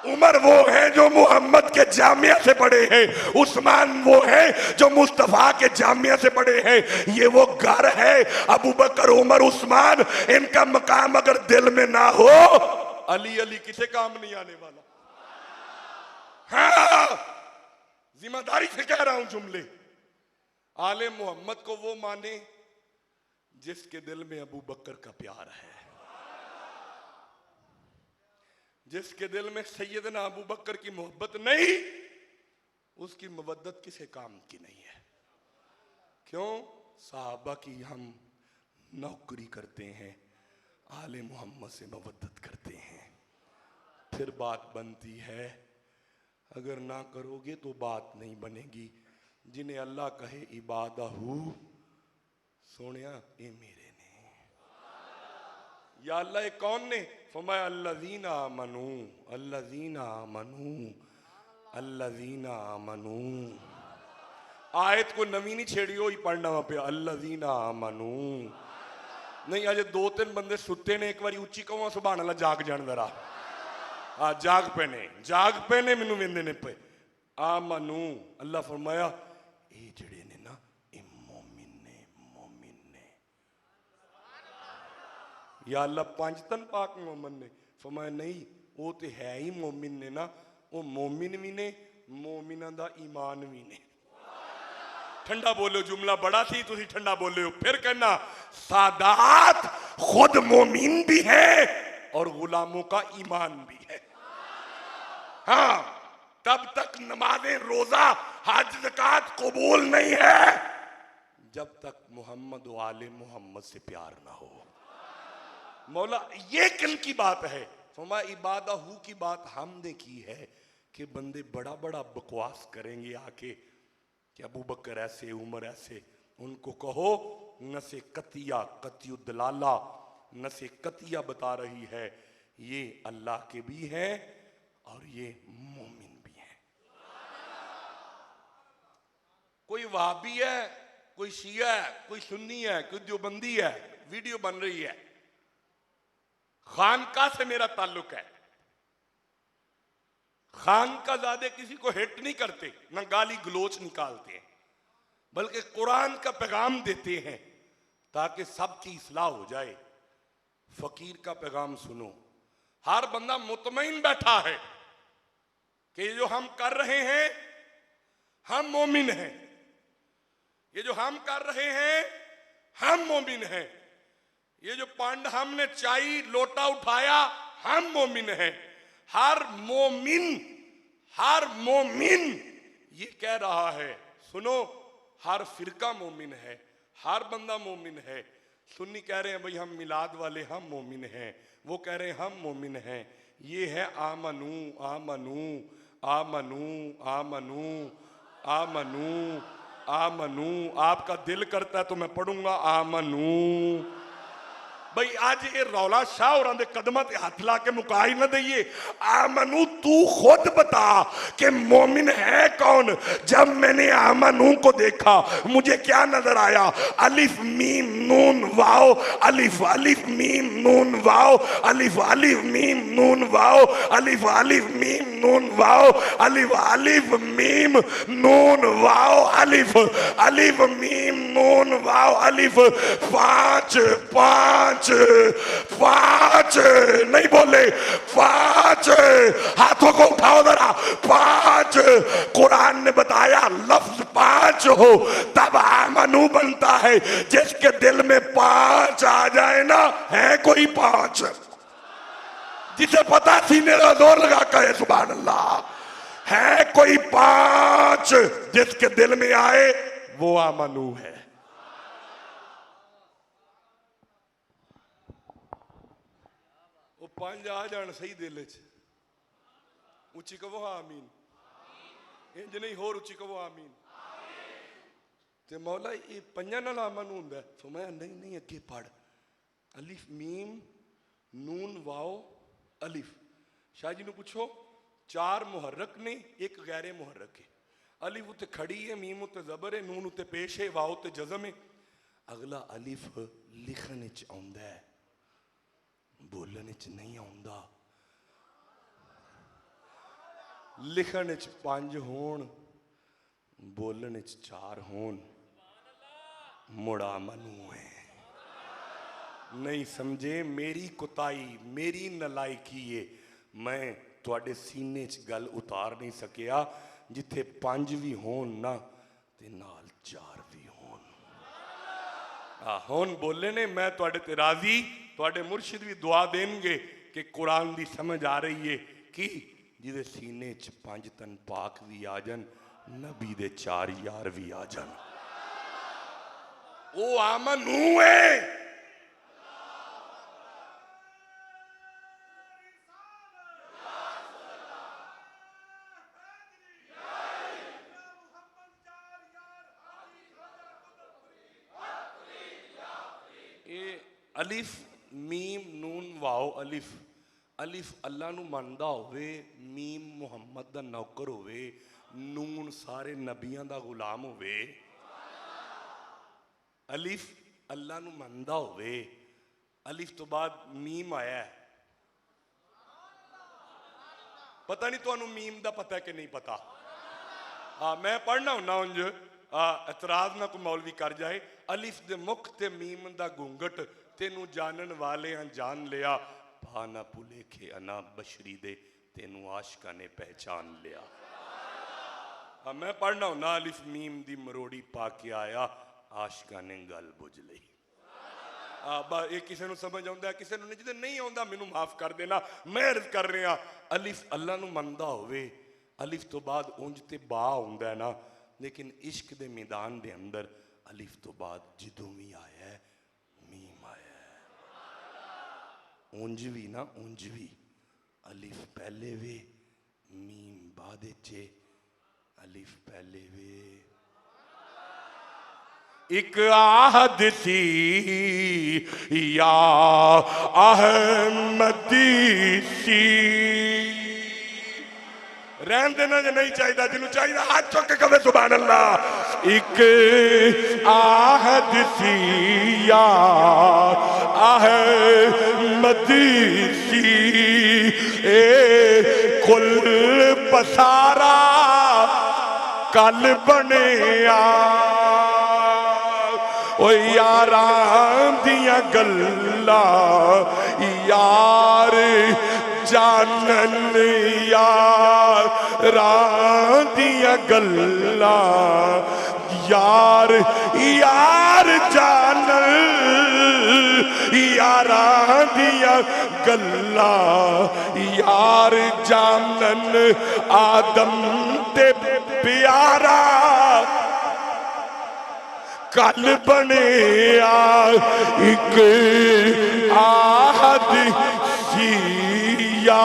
S3: उमर वो है जो मोहम्मद के जामिया से पढ़े हैं, उस्मान वो है जो मुस्तफा के जामिया से पढ़े हैं। ये वो घर है अबू बकर उमर उस्मान, इनका मकाम अगर दिल में ना हो, अली अली किसे काम नहीं आने वाला। हाँ, जिम्मेदारी से कह रहा हूं जुमले। आले मोहम्मद को वो माने जिसके दिल में अबू बकर का प्यार है, जिसके दिल में सैयदना अबू बकर की मोहब्बत नहीं, उसकी मवद्दत किसे काम की नहीं है। क्यों? साहबा की हम नौकरी करते हैं, आले मोहम्मद से मवद्दत करते हैं। फिर बात बनती है, अगर ना करोगे तो बात नहीं बनेगी। जिन्हें अल्लाह कहे इबादहू, सोनिया ये मेरे ने, या अल्लाह कौन ने? फरमाया अल्लज़ीना आमनू, अल्लज़ीना आमनू, अल्लज़ीना आमनू। आयत को नवी नहीं छेड़ी हो ही पढ़ना वहां पे अल्लज़ीना आमनू नहीं। अजे दो तीन बंदे सुते ने, एक बार उच्ची कहो सुभान अल्लाह जाग जान जरा। हाँ, जाग पे ने मैनू वेंदे ने पे आमनू। अल्लाह फरमाया ये जड़े ने ना ये मोमिन ने, मोमिन ने। या अल्लाह पंजतन पाक मोमिन ने? फरमाया नहीं, वो तो है ही मोमिन ने ना, वो मोमिन भी ने, मोमिना दा ईमान भी ने। ठंडा बोलो, जुमला बड़ा थी तुसी ठंडा बोले हो। फिर कहना सादात खुद मोमिन भी है और गुलामों का ईमान भी है। हाँ, तब तक नमाजें रोजा हज ज़कात कबूल नहीं है जब तक मोहम्मद व आले मोहम्मद से प्यार ना हो। मौला ये किन की बात है? फरमा इबादहू की बात हमने की है कि बंदे बड़ा बड़ा बकवास करेंगे आके कि अबू बकर ऐसे, उमर ऐसे। उनको कहो नसे कतिया कतियुद्दलाला, नसे कतिया बता रही है ये अल्लाह के भी हैं और ये मोमिन भी हैं। कोई वहाबी है, कोई शिया है, कोई सुन्नी है, कोई देवबंदी है, वीडियो बन रही है, खानका से मेरा ताल्लुक है। खानकाज़ादे किसी को हिट नहीं करते, ना गाली गलोच निकालते हैं, बल्कि कुरान का पैगाम देते हैं ताकि सबकी इस्लाह हो जाए। फकीर का पैगाम सुनो। हर बंदा मुतमईन बैठा है कि ये जो हम कर रहे हैं हम मोमिन हैं, ये जो हम कर रहे हैं हम मोमिन हैं, ये जो पांड हमने चाई लोटा उठाया हम मोमिन हैं। हर मोमिन ये कह रहा है। सुनो, हर फिरका मोमिन है, हर बंदा मोमिन है। सुन्नी कह रहे हैं भाई हम मिलाद वाले, हम मोमिन हैं। वो कह रहे हैं हम मोमिन हैं। ये है आमनू आमनू आमनू आमनू आमनू आमनू। आपका दिल करता है तो मैं पढ़ूंगा आमनू। भाई आज ये रौला शाह और कदम ते हाथ ला के मुका ही ना दइए। आमनू तू खुद बता कि मोमिन है कौन। जब मैंने आमनू को देखा मुझे क्या नजर आया? अलिफ मीम नून वाओ, अलिफ अलिफ मीम नून वाओ, अलिफ अलिफ मीम नून वाओ, अलिफ अलिफ मीम नून वाओ, अलिफ अलिफ मीम नून वाओ, अलिफ अलिफ मीम नून वाओ, अलिफ। पांच पांच पांच नहीं बोले, पांच। हाथों को उठाओ जरा। पांच। कुरान ने बताया लफ्ज पांच हो तब आमनू बनता है। जिसके दिल में पांच आ जाए ना, है कोई पांच? जिसे पता सीने का जोर लगा कहे सुभान अल्लाह। है कोई पांच? जिसके दिल में आए वो आमनू है। पांच आ जान सही दिल च, उच्ची कहो आमीन। इंज नहीं होर उच्ची कहो आमीन। ते मौला ये पंजा नाल आमन हुंदा है। तो मैं नहीं नहीं अगे पढ़। अलिफ मीम नून वाओ अलिफ। शाह जी ने पूछो, चार मुहर्रक ने एक गैर मुहर्रक है। अलिफ उत्ते खड़ी है, मीम उत्ते जबर है, नून उत्ते पेश है, वाओ उत्ते जज़म है। अगला अलिफ लिखने च आउंदा है, बोलने च नहीं आउंदा। लिखने च पांच होन, बोलने च चार होन, मुड़ा मनू है। नहीं समझे? मेरी कुताई, मेरी नलायकी है। मैं तुहाडे सीने च गल उतार नहीं सकिया। जिथे पांच भी होन ना ते नाल चार भी होन। होन बोले ने मैं तुहाडे ते राजी। तुहाडे मुर्शिद भी दुआ देंगे कि कुरान दी समझ आ रही है कि जिदे सीने च पांच तन पाक भी आ जान, नबी दे चार यार भी आ जान। ओ आमनू है। अलिफ मीम नून वाओ अलिफ। अलिफ अल्लाह नू मनदा होवे, मीम मुहम्मद दा नौकर होवे, नून सारे नबियां दा गुलाम होवे। अलिफ अल्लाह नू मनदा होवे। अलिफ तो बाद मीम आया है। पता नहीं तुहानू मीम दा पता है कि नहीं पता? मैं पढ़ना हुन्ना उंज, एतराज ना कोई मौलवी कर जाए। अलिफ दे मुख ते मीम दा घूंघट, तेनू जानन वाले हैं जान लिया। भाना भुलेखे अना बशरी दे, तेनू आशका ने पहचान लिया। मैं पढ़ना हुन्ना अलिफ मीम दी मरोड़ी पा के आया, आशका ने गल बुझ लई। ये किसी नू समझ आउंदा, किसी नू नहीं। जिदे नहीं आउंदा मैनू माफ कर देना। मैं अर्ज कर रहा अलिफ अल्लाह नू मनदा होवे। अलिफ तो बाद उंज ते बा हुंदा है ना, लेकिन इश्क दे मैदान दे अंदर अलिफ तो बाद जिदों भी आया है मीम आया है। उंज भी ना, उंज भी अलिफ पहले वे मीम बाद बाद अलिफ पहले वे एक आहद सी या अहमदी सी। रहन देना जो नहीं चाहिए, जिन्होंने चाहिए हाथ चुक के कहे सुभान अल्लाह। एक आहद सी या अहमदी सी ए कुल पसारा कल बने ओ यारां दियां गल्लां यार जानन यारां दियां गल्लां यार यार जानन यारां दियां गल्लां यार जानन आदम ते प्यारा कल बने एक आहद सिया।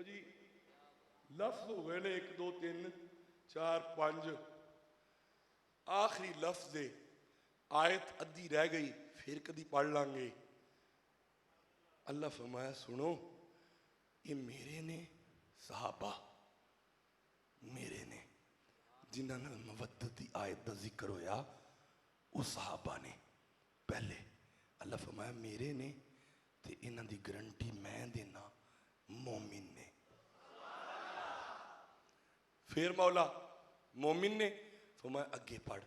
S3: जी लफ्ज हो गए ने 1 2 3 4 5 आखिरी लफ्ज आयत अद्धी रह गई, फिर कदी पढ़ लांगे। अल्लाह फरमाया सुनो ये मेरे ने सहाबा मेरे ने जिन्होंने मवद्दत की आयत का जिक्र होया वो सहाबा ने पहले। अल्लाह फरमाया मेरे ने ते इन्हां दी गारंटी मैं देना मोमिन ने। फिर मौला मोमिन ने फरमाया अगे पढ़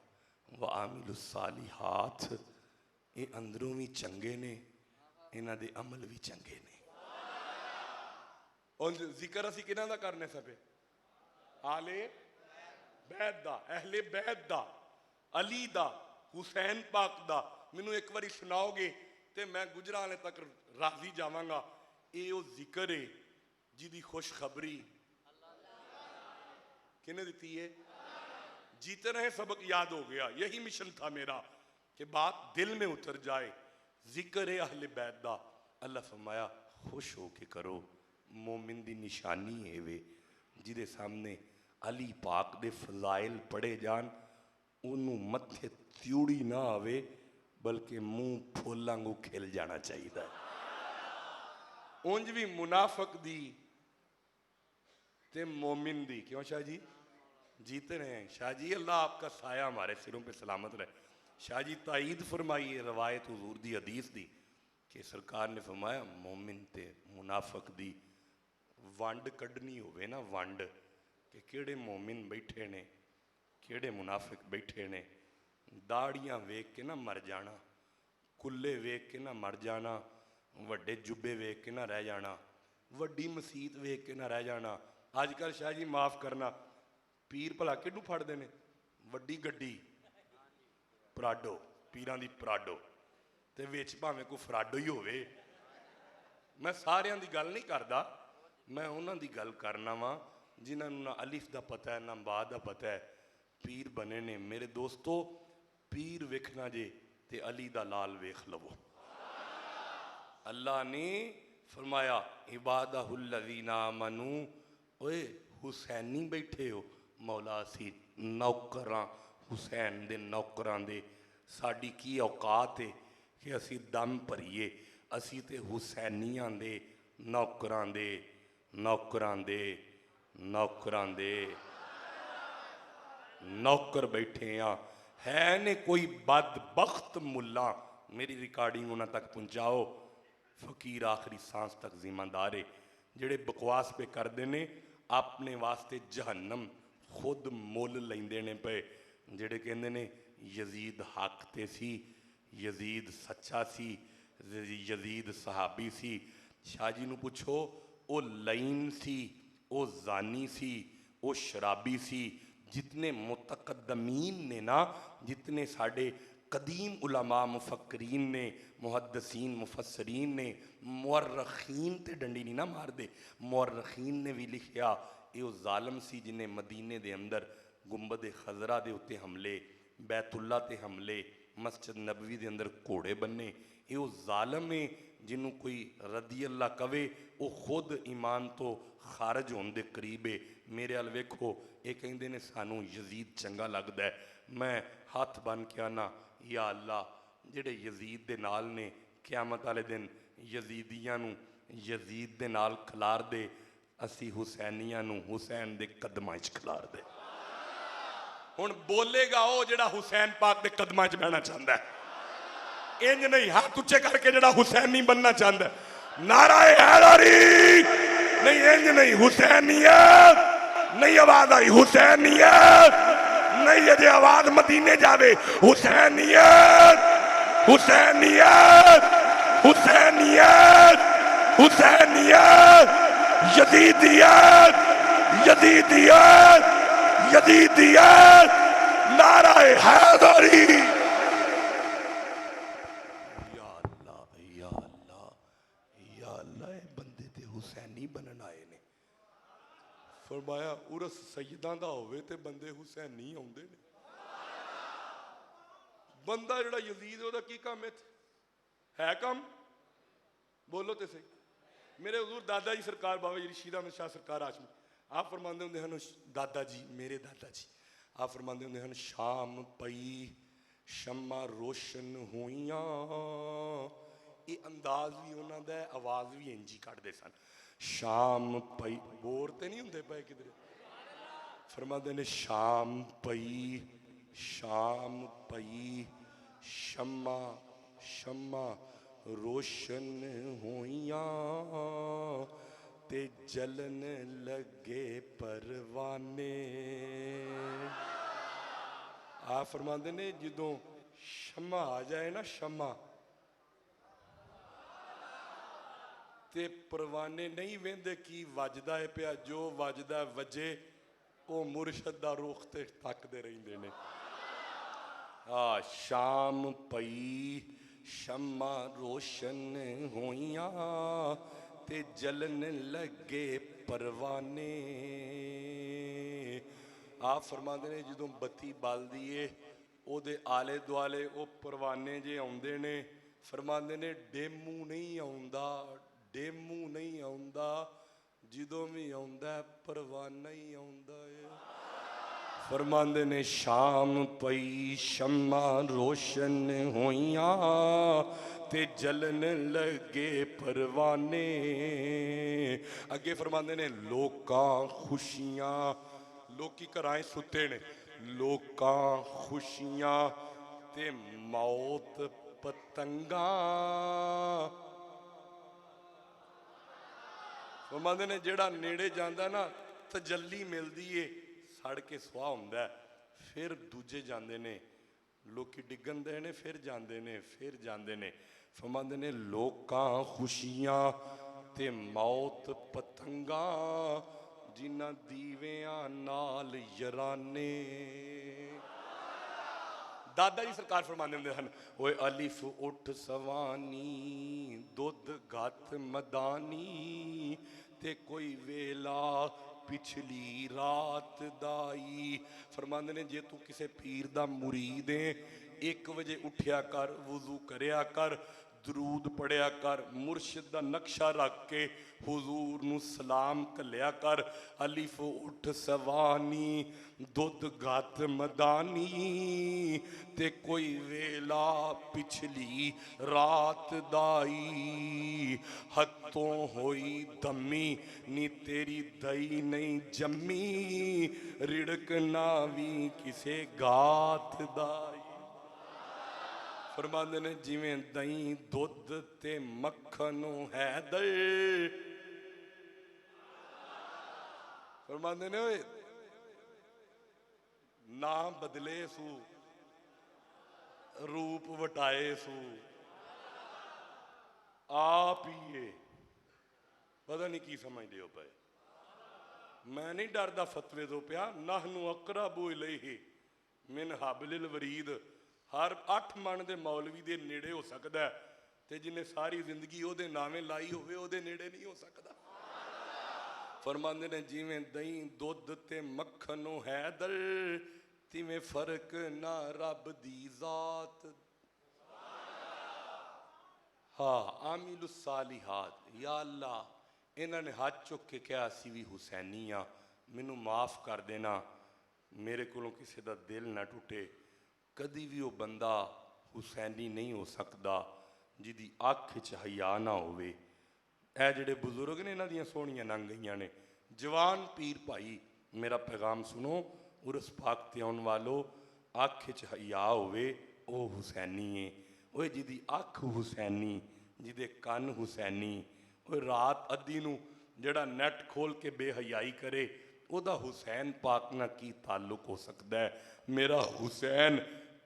S3: व आमिलुस सालिहात ये अंदरों भी चंगे ने इन्हां दे अमल भी चंगे ने। और जिक्र असी किन्हां दा करने सबे आले बैत दा अहले बैत दा अली दा हुसैन पाक दा। मैनू एक बारी सुनाओगे तो मैं गुजरा वाले तक राजी जावांगा। ये वो जिक्र है जिदी खुशखबरी किने दी है। जीते रहे सबक याद हो गया, यही मिशन था मेरा कि बात दिल में उतर जाए। जिक्र है अहले बैत दा। अल्लाह फरमाया खुश हो के करो। मोमिन दी निशानी है वे जिदे सामने अली पाक दे फजाइल पढ़े जान उन्होंने मत्थे त्यूड़ी ना आवे बल्कि मुंह फुलांगू खिल जाना चाहिए। उंज भी मुनाफक दी ते मोमिन दी क्यों शाह जी जीते रहे हैं। शाह जी अल्लाह आपका साया हमारे सिरों पे सलामत रहे। शाह जी ताईद फरमाइए रवायत हुजूर दी हदीस दी कि सरकार ने फरमाया मोमिन ते मुनाफक दी वंड कढ़नी होवे ना वंड कि केड़े मोमिन बैठे ने केड़े मुनाफिक बैठे ने। दाड़ियां वेख के ना मर जाना, कुल्ले वेख के ना मर जाना, वड्डे जुब्बे वेख के ना रह जाना, वड्डी मसीत वेख के ना रह जाना। अजकल शाह जी माफ़ करना पीर भला किनू फड़दे ने वड्डी गड्डी पराडो पीरां दी पराडो ते विच भावें कोई फराडो ही होवे। मैं सारियां दी गल नहीं करदा, मैं उन्हां दी गल करना वा जिन्होंने ना अलिफ का पता है ना बा का पता है पीर बने ने। मेरे दोस्तों पीर वेखना जे ते अली दा लाल वेख लवो। अल्लाह ने फरमाया इबादहुल्लज़ीना आमनू ओए हुसैनी बैठे हो मौला असी नौकरां हुसैन दे नौकरां दे साडी की औकात है कि असी दम भरीए। असी ते हुसैनियां दे नौकरां दे नौकरां दे नौकरां दे नौकर बैठे हाँ। है ने कोई बदबख्त मुल्ला मेरी रिकॉर्डिंग उन्हां तक पहुँचाओ। फकीर आखिरी सांस तक जिम्मेदार है जेड़े बकवास पे करते ने अपने वास्ते जहन्नम खुद मुल लेंदे ने पे। जेड़े कहंदे ने यजीद हक ते सी यजीद सच्चा सी यजीद सहाबी सी। शाह जी नूं पुछो वो लईन सी वो जानी सी वो शराबी सी। जितने मुतकद्दमीन ने ना जितने साडे कदीम उलमा मुफक्रीन ने मुहद्दिसीन मुफस्सरीन ने मुअर्रखीन ते डंडी नहीं ना मार दे। मुअर्रखीन ने भी लिखिया ये वो जालम सी जिन्हें मदीने दे अंदर गुंबद खजरा दे उत्ते हमले बैतुल्ला ते हमले मस्जिद नबवी दे अंदर घोड़े बन्ने, ये वो जालम है जिन्हों कोई रदी अल्लाह कवे वो खुद ईमान तो खारज होने दे करीब है। मेरे अल वेखो, ये कहते ने सानू यजीद चंगा लगता है। मैं हाथ बन के आना, या अल्लाह जेड़े यजीद दे नाल ने क़यामत वाले दिन यजीदियां नू यजीद दे नाल खिलार दे, असी हुसैनियां नू हुसैन दे कदमां च खिलार दे। हुण बोलेगा वो जेड़ा हुसैन पाक दे कदमां च बहना चाहता है, इंज नहीं हाथ उच्चे करके जेड़ा हुसैनी बनना चाहता है। नाराए हैदरी नहीं, इंज नहीं, हुसैनियत नहीं। आवाज आई हुसैनियत नहीं, अजे आवाज मदीने जावे। हुसैनियत हुसैनियत हुसैनियत हुसैनियत, यजीदियत यजीदियत यजीदियत, नाराए हैदरी। या अल्लाह या अल्लाह या अल्लाह, ये बंदे ते हुसैनी बनन आए ने। फरमाया उरस सैयदां दा होवे ते बंदे हुसैनी आउंदे ने। बंदा जेड़ा यजीद ओदा की काम है काम बोलो तो सही। मेरे हजूर दादा जी सरकार बाबा जी शीर अहमद शाह सरकार आशमी आप फरमाते होंगे हैं, दादा जी मेरे दादा जी आप फरमाते होंगे हैं, शाम पई शम्मा रोशन हुईयां। ये अंदाज भी उन्होंने दा, आवाज़ भी इंजी कटते सन। शाम पई बोर तो नहीं होंगे पे किधर। फरमाते ने शाम पई शम्मा शम्मा रोशन हुईयां, ते जलन लगे परवाने। आ फरमाते ने जदों शम्मा आ जाए ना, शम्मा ते परवाने नहीं वेंदे की वजदा है पिया, जो वजदा वजे वो मुर्शद दा रुख ते तकदे रहिंदे ने। शाम पई शम्मा रोशन होइयां, ते जलन लगे परवाने। आप फरमाते ने जदों बत्ती बलदी है ओदे आले दुआले वो परवाने जे आउंदे ने। फरमाते ने डेमू नहीं आउंदा, डेमू नहीं आउंदा, जदों भी आउंदा परवाना ही आउंदा है। फरमाते ने शाम पई शम्मा रोशन होइयां, ते जलन लगे परवाने। अगे फरमाते ने लोकां खुशियां, लोकी घरां सुते ने, लोकां खुशियां ते मौत पतंगा। फरमाते ने जेड़ा नेड़े जांदा ना तजल्ली मिलदी है, सड़ के सुहा हुंदा है, फिर दूजे जांदे ने, लोकी डिगन दे ने फिर जांदे ने, फिर जांदे ने। फरमाते ने लोकां खुशियां ते मौत पतंगा, जिन्हां दीवियां नाल यराने। दादा जी सरकार फरमाते होंदे हन, ओए अलिफ उठ सवानी दुध गत मदानी, ते कोई वेला पिछली रात दाई। फरमाते ने जे तू किसी पीर दा मुरीद है, 1 बजे उठिया कर, वुजू करया कर, दरूद पढ़िया कर, मुर्शिद दा नक्शा रख के हुजूर नू सलाम घलिया कर। अलिफ उठ सवानी दुध गत मदानी, ते कोई वेला पिछली रात दाई। हत्तों होई दमी नी तेरी दई नहीं जम्मी, रिड़क ना भी किसे गात दाई। फरमाते ने जिवें दही दुध ते मक्खन हैदर। फरमाते ने ओए ना बदले सू रूप वटाए सू, आप ही पता नहीं की समझते हो पे। मैं नहीं डरदा फतवे तो पिया, नहनु अकरबु इलैहि मिन हबलिल वरीद। हर 8 मन के मौलवी के नेड़े हो सकता है, ते जिन्हें सारी जिंदगी ओदे नामे लाई होवे ओदे नेड़े नहीं हो सकता। फरमाते ने जिवें दही दुध ते मक्खन हैदर, तिवें फर्क ना रब दी जात हाँ आमिलुस्सालिहात, या अल्लाह इन्होंने हाथ चुक के कहा असी भी हुसैनी हाँ, मैनू माफ़ कर देना, मेरे को किसी का दिल ना टुटे। कदी भी वो बंदा हुसैनी नहीं हो सकता जिदी अख च हया ना होवे। ए जिहड़े बुजुर्ग ने इन्हां दियां सोहणियां लंघ गईयां ने। जवान पीर भाई मेरा पैगाम सुनो, उरस पाक ते आउण वालो, अख च हया होवे ओ हुसैनी है। ओए जिदी अख हुसैनी, जिदे कन हुसैनी, ओए रात अद्धी नूं जिहड़ा नैट खोल के बेहयाई करे ਉਹਦਾ हुसैन पाक ना की ताल्लुक हो सकता है। मेरा हुसैन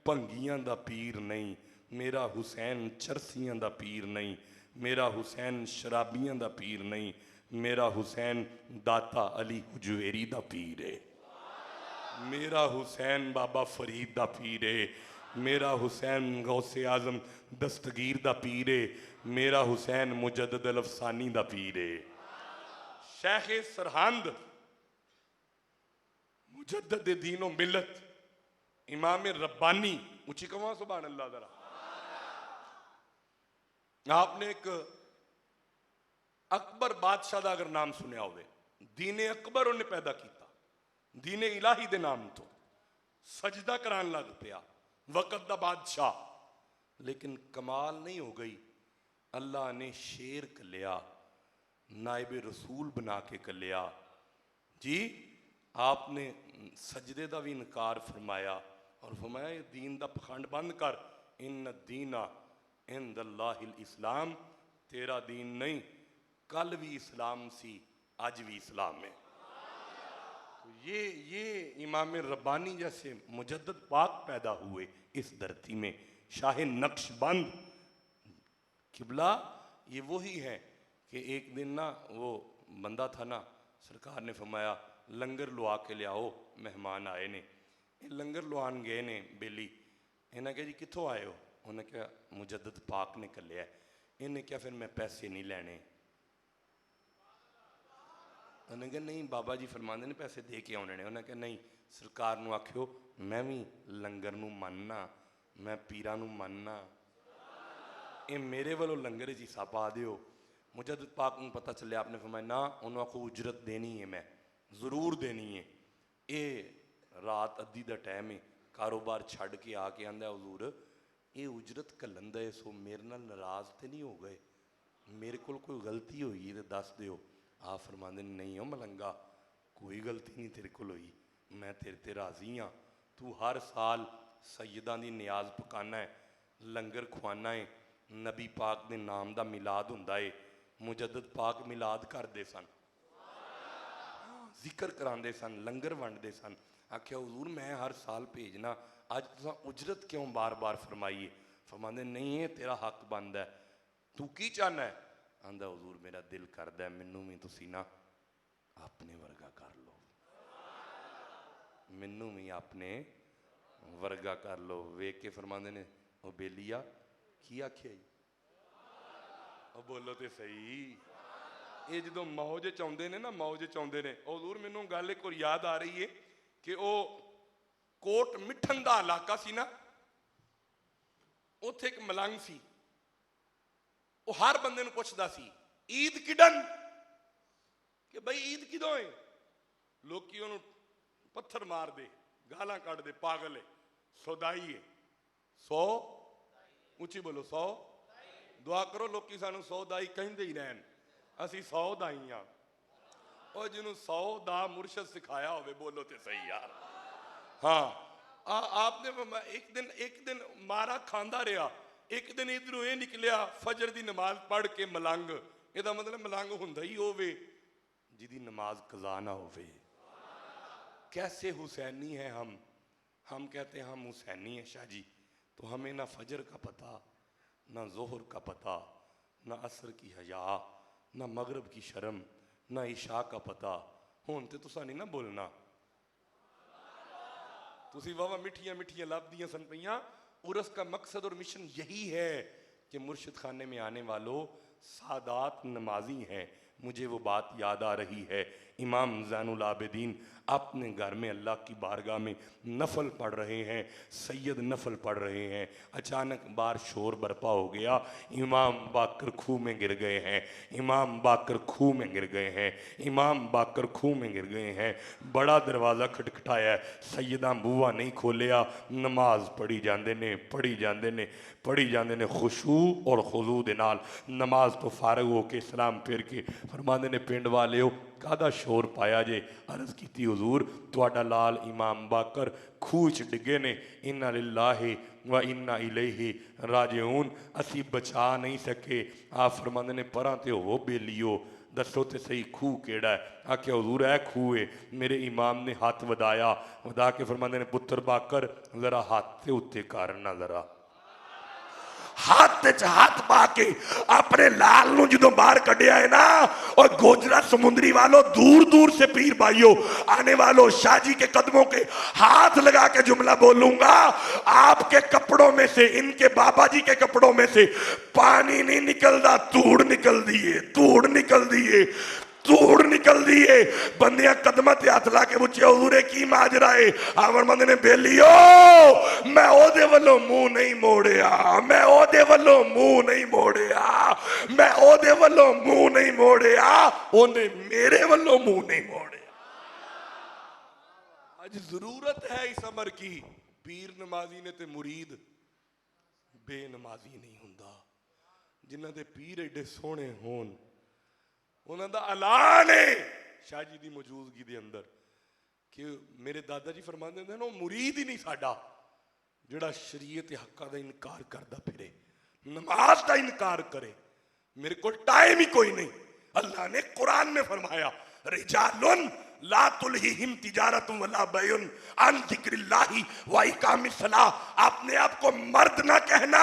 S3: भंगियां दा पीर नहीं, मेरा हुसैन चरसियां दा पीर नहीं, मेरा हुसैन शराबियां दा पीर नहीं, मेरा हुसैन दाता अली हुजवेरी दा पीर है। मेरा हुसैन बाबा फरीद दा पीर है। मेरा हुसैन गौसे आजम दस्तगीर दा पीर है। मेरा हुसैन मुजद्दद अल अफसानी दा पीर है। शेख सरहंद मुजद्दद दीनो मिलत इमाम रब्बानी, ऊंची कमा सुभान अल्लाह जरा। आपने एक अकबर बादशाह का अगर नाम सुनिया होवे, दीने अकबर उन्हें पैदा किया, दीने इलाही दे नाम तो सजदा करान लग पिया वक़्त दा बादशाह। लेकिन कमाल नहीं हो गई, अल्लाह ने शेर कलिया, नायब रसूल बना के कलिया जी। आपने सजदे का भी इनकार फरमाया और फरमाया ये दीन का पखंड बंद कर। इन दीना इंदल्लाहिल इस्लाम, तेरा दीन नहीं, कल भी इस्लाम सी आज भी इस्लाम है। तो ये इमाम रब्बानी जैसे मुजद्दद पाक पैदा हुए इस धरती में। शाह नक्शबंद किबला ये वही है कि एक दिन ना वो बंदा था ना, सरकार ने फरमाया लंगर लुआ के लियाओ, मेहमान आए ने। ये लंगर लुआन गए ने बेली, इन्हें कहा जी कितों आए हो? उन्हें कहा मुजद्दद पाक ने कलिया। इन्हें क्या फिर मैं पैसे नहीं लेने? उन्हें कहा नहीं बाबा जी फरमाते ने पैसे दे के आने ने। उन्हें कहा नहीं, सरकार नूं आखियो मैं भी लंगर नूं मनना, मैं पीरां नूं मनना, ये मेरे वालों लंगर च हिस्सा पा दिओ। मुजद्दद पाक नूं पता चलिया, आपने फरमाया ना, उन्होंने आखो उजरत देनी है, मैं जरूर देनी है। ये रात अद्धी का टाइम है, कारोबार छड़ के आके आंदा हुजूर ये उजरत घलन दे, सो मेरे नाल नाराज तो नहीं हो गए? मेरे को कोई गलती हुई तो दस दिओ। आप फरमाते नहीं हो मलंगा, कोई गलती नहीं तेरे को हुई, मैं तेरे ते राजी हाँ। तू हर साल सैयदां दी नियाज पकाना है, लंगर खुआना है, नबी पाक दे नाम दा मिलाद हुंदा है। मुजद्दद पाक मिलाद करदे सन, जिक्र करांदे सन, लंगर वंडदे सन। आख्या हुजूर मैं हर साल भेजना, अज तुसां उजरत क्यों बार बार फरमाई है? फरमांदे नहीं है तेरा हक बनदा है, तू की चाहना है? आंदा हुजूर मेरा दिल करदा है मैनू भी तुसी ना अपने वर्गा कर लो, मैनू भी अपने वर्गा कर लो। वेख के फरमांदे ने ओ बेलिया की आख्या जी? ओ बोलो तो सही। ये जो मौज चाहते ने ना, मौज चाहते ने, हजूर मैनू गल एक और याद आ रही है कि वो कोट मिठन का इलाका सी ना, उत्थे एक मलंग सी, वो हर बंदे नूं पुछदा सी ईद किडन, कि भाई ईद किदों है? लोकी उन्होंने पत्थर मार दे, गालां कढ़ दे, पागल है, सौदाई है। 100 ऊंची बोलो 100। दुआ करो लोकी सानू 100 दाई कहंदे ही रहन, असी 100 दाई हाँ। और जिन्होंने 100 दा मुर्शद सिखाया होवे, बोलो तो सही यार। हाँ आपने एक दिन मारा खांदा रहा, एक दिन इधरों ये निकलिया फजर की नमाज पढ़ के मलंग। यदा मतलब मलंग हुंदा ही होवे जिदी नमाज कज़ा ना होवे। कैसे हुसैनी है हम कहते हैं हम हुसैनी हैं शाह जी, तो हमें ना फजर का पता, ना जोहर का पता, ना असर की हया, ना मगरब की शर्म, ना इशा का पता। हुण ते तुसां नहीं ना बोलना, तुसी वावा मिठियां मिठियां लभदियां सन पईयां। उरस का मकसद और मिशन यही है कि मुर्शिद खाने में आने वालों सादात नमाजी हैं, मुझे वो बात याद आ रही है, इमाम ज़ैनुल आबिदीन अपने घर में अल्लाह की बारगाह में नफल पढ़ रहे हैं, सैयद नफल पढ़ रहे हैं। अचानक बाहर शोर बरपा हो गया, इमाम बाकर खूह में गिर गए हैं, इमाम बाकर खूह में गिर गए हैं, इमाम बाकर खूह में गिर गए हैं। बड़ा दरवाज़ा खटखटाया, सैयदा बूआ नहीं खोलिया, नमाज पढ़ी जाते ने पढ़ी जाते ने पढ़ी जाते ने खुशू और खुजू दे नाल। नमाज तो फारग हो के सलाम फिर के फरमाते ने, पिंड वाले कादा शोर पाया जे? अर्ज की हुजूर तुहाडा लाल इमाम बाकर खूह च डिगे ने, इन्ना लिल्लाहि व इन्ना इलैहि राजिऊन, असी बचा नहीं सके। आप फरमाते ने, परां ते हो बेलियो, दसो तो सही खूह केड़ा है? आख्या हुजूर है खूह है। मेरे इमाम ने हाथ वधाया, वधा के फरमाते ने, पुत्र बाकर जरा हाथ से उत्ते कर ना, जरा हाथ च हाथ पा के अपने लाल नूं जो बाहर कढ़िया है ना, और गोजरा समुद्री वालों, दूर दूर से पीर भाइयों आने वालों, शाह जी के कदमों के हाथ लगा के जुमला बोलूंगा, आपके कपड़ों में से, इनके बाबा जी के कपड़ों में से पानी नहीं निकलता, धूड़ निकल दिए, धूड़ निकल दिए, धूड़ निकल दिए। बंदियां कदम ते हाथ ला के पूछे, हुजूरे की माजरा है? आवर बंदे ने, बेलियो मैं ओदे वल्लों मुंह नहीं मोड़िया, मैं ओदे वल्लों मुंह नहीं मोड़िया, मैं ओदे वल्लों मुंह नहीं मोड़िया, ओने मेरे वल्लों मुंह नहीं मोड़िया। आज जरूरत है इस अमर की। पीर नमाजी ने ते मुरीद बेनमाजी नहीं हुंदा। जिन्हां दे पीर एडे सोहने होन, उन्होंने ऐलान है शाह जी की मौजूदगी के अंदर कि मेरे दादा जी फरमाते थे ना, मुरीद ही नहीं साडा जिहड़ा शरीयत हक्का का इनकार करता फिरे, नमाज का इनकार करे। मेरे को टाइम ही कोई नहीं। अल्लाह ने कुरान में फरमाया, रिजालुन ला तुलहिहिम तिजारतुम वला बैउन अन जिक्रिल्लाहि व इकामिस सलाह। अपने आप को मर्द ना कहना।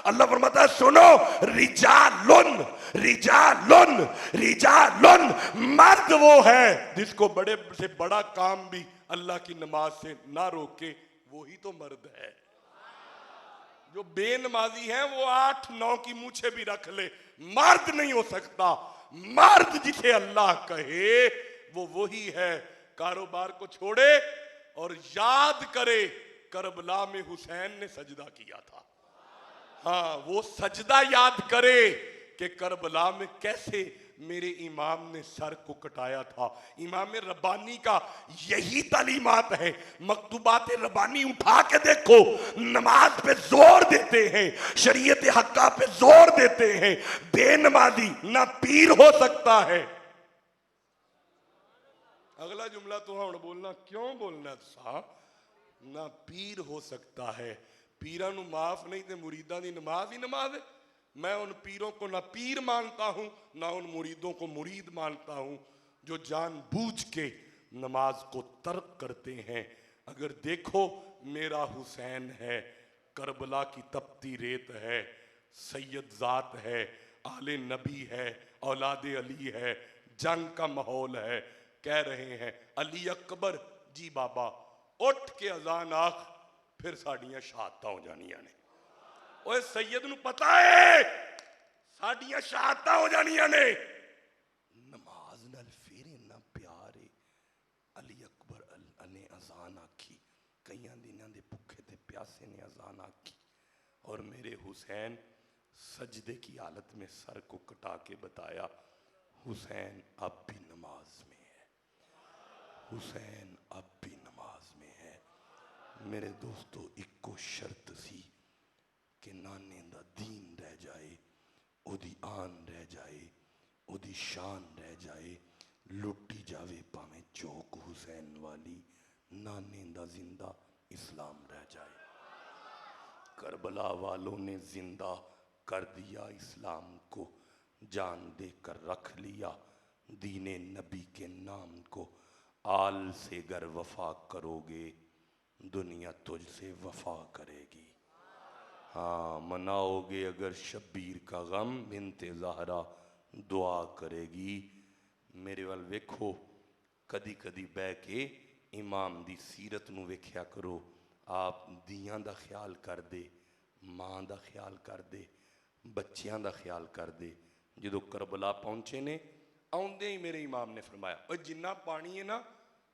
S3: अल्लाह फरमाता है, सुनो, रिजालुन रिजालुन रिजालुन, मर्द वो है जिसको बड़े से बड़ा काम भी अल्लाह की नमाज से ना रोके, वही तो मर्द है। जो बेनमाजी है वो 8-9 की मूछे भी रख ले, मर्द नहीं हो सकता। मर्द जिसे अल्लाह कहे वो वही है। कारोबार को छोड़े और याद करे करबला में हुसैन ने सजदा किया था। हाँ, वो सजदा याद करे कि करबला में कैसे मेरे इमाम ने सर को कटाया था। इमाम रब्बानी का यही तालीमात है। मकतूबात रब्बानी उठा के देखो, नमाज पे जोर देते हैं, शरीयत हक्का पे जोर देते हैं। बेनमाजी ना पीर हो सकता है। अगला जुमला तो हम बोलना, क्यों बोलना सा, ना पीर हो सकता है। पीरां नूं माफ नहीं ते मुरीदां दी नमाज ही नमाज है। मैं उन पीरों को ना पीर मानता हूं, ना उन मुरीदों को मुरीद मानता हूं जो जानबूझ के नमाज को तर्क करते हैं। अगर देखो, मेरा हुसैन है, करबला की तपती रेत है, सैयद जात है, आले नबी है, औलादे अली है, जंग का माहौल है। कह रहे हैं अली अकबर जी बाबा, उठ के अजान आख, फिर साड़ियां शहादतां हो जानियां ने। ओए सैयद नूं पता है साड़ियां शहादतां हो जानियां ने। नमाज नाल फिर इन्ना प्यार है। अली अकबर ने अजान आखी, कईयां दिनां दे भुखे ते प्यासे ने अजान आखी, और मेरे हुसैन सजदे की हालत में सर को कटा के बताया, हुसैन अब भी नमाज में है, हुसैन अब भी नमाज में है। मेरे दोस्तों, इको शर्त सी कि नाने दा दीन रह जाए, ओदी आन रह जाए, ओदी शान रह जाए, लुटी जावे भावें चौक हुसैन वाली, नाने दा जिंदा इस्लाम रह जाए। करबला वालों ने जिंदा कर दिया इस्लाम को, जान देकर रख लिया दीने नबी के नाम को। आल से गर वफा करोगे, दुनिया तुझसे वफा करेगी। हाँ, मनाओगे अगर शब्बीर का गम, बिनते ज़हरा दुआ करेगी। मेरे वाल वेखो, कदी कदी बह के इमाम दी सीरत नूं वेख्या करो। आप दियां दा ख्याल कर दे, मां दा ख्याल कर दे, बच्चियां दा ख्याल कर दे। जदों करबला पहुंचे ने, आउंदे ही मेरे इमाम ने फरमाया, और जिन्ना पानी है ना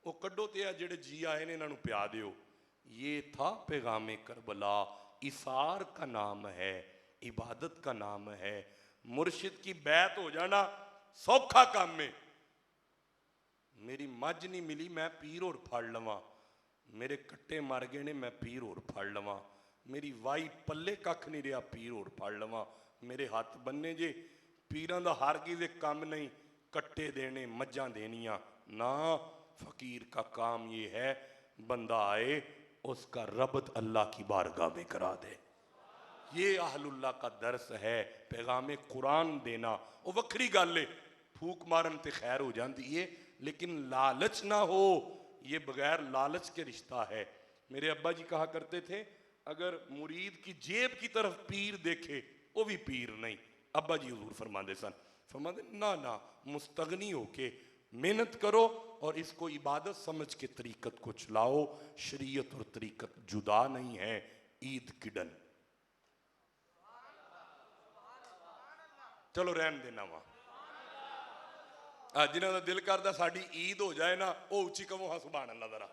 S3: वो कड्डो ते जेड़े जी आए ने इन्हां नूं पिया दिओ। ये था पैगामे करबला। इसार का नाम है, इबादत का नाम है। मुर्शिद की बैत हो जाना सौखा काम है। मेरी मझ नहीं मिली, मैं पीर होर फड़ लवां। मेरे कट्टे मर गए ने, मैं पीर होर फड़ लवां। मेरी वाई पल्ले कख नहीं रहा, पीर होर फड़ लवां। मेरे हाथ बन्ने जे, पीरां दा हरगिज़ एक काम नहीं कट्टे देने मज्जां देनियां ना। फकीर का काम ये है बंदा आए उसका रब्त अल्लाह की बारगाह में करा दे। ये अहलुल्लाह का दर्स है। पैगामे कुरान देना वो वक्री गल है, फूक मारन ते खैर हो जाती है, लेकिन लालच ना हो। ये बगैर लालच के रिश्ता है। मेरे अब्बा जी कहा करते थे, अगर मुरीद की जेब की तरफ पीर देखे वो भी पीर नहीं। अब्बा जी हुजूर फरमाते सन, फरमाते ना ना, मुस्तगनी होके मेहनत करो और इसको इबादत समझ के तरीकत को चलाओ। शरीयत और तरीकत जुदा नहीं है। ईद किडन, चलो रहन देना वा। जिन्हों का दिल करता साड़ी ईद हो जाए ना, वो उची कहो हाँ सुभान अल्लाह जरा।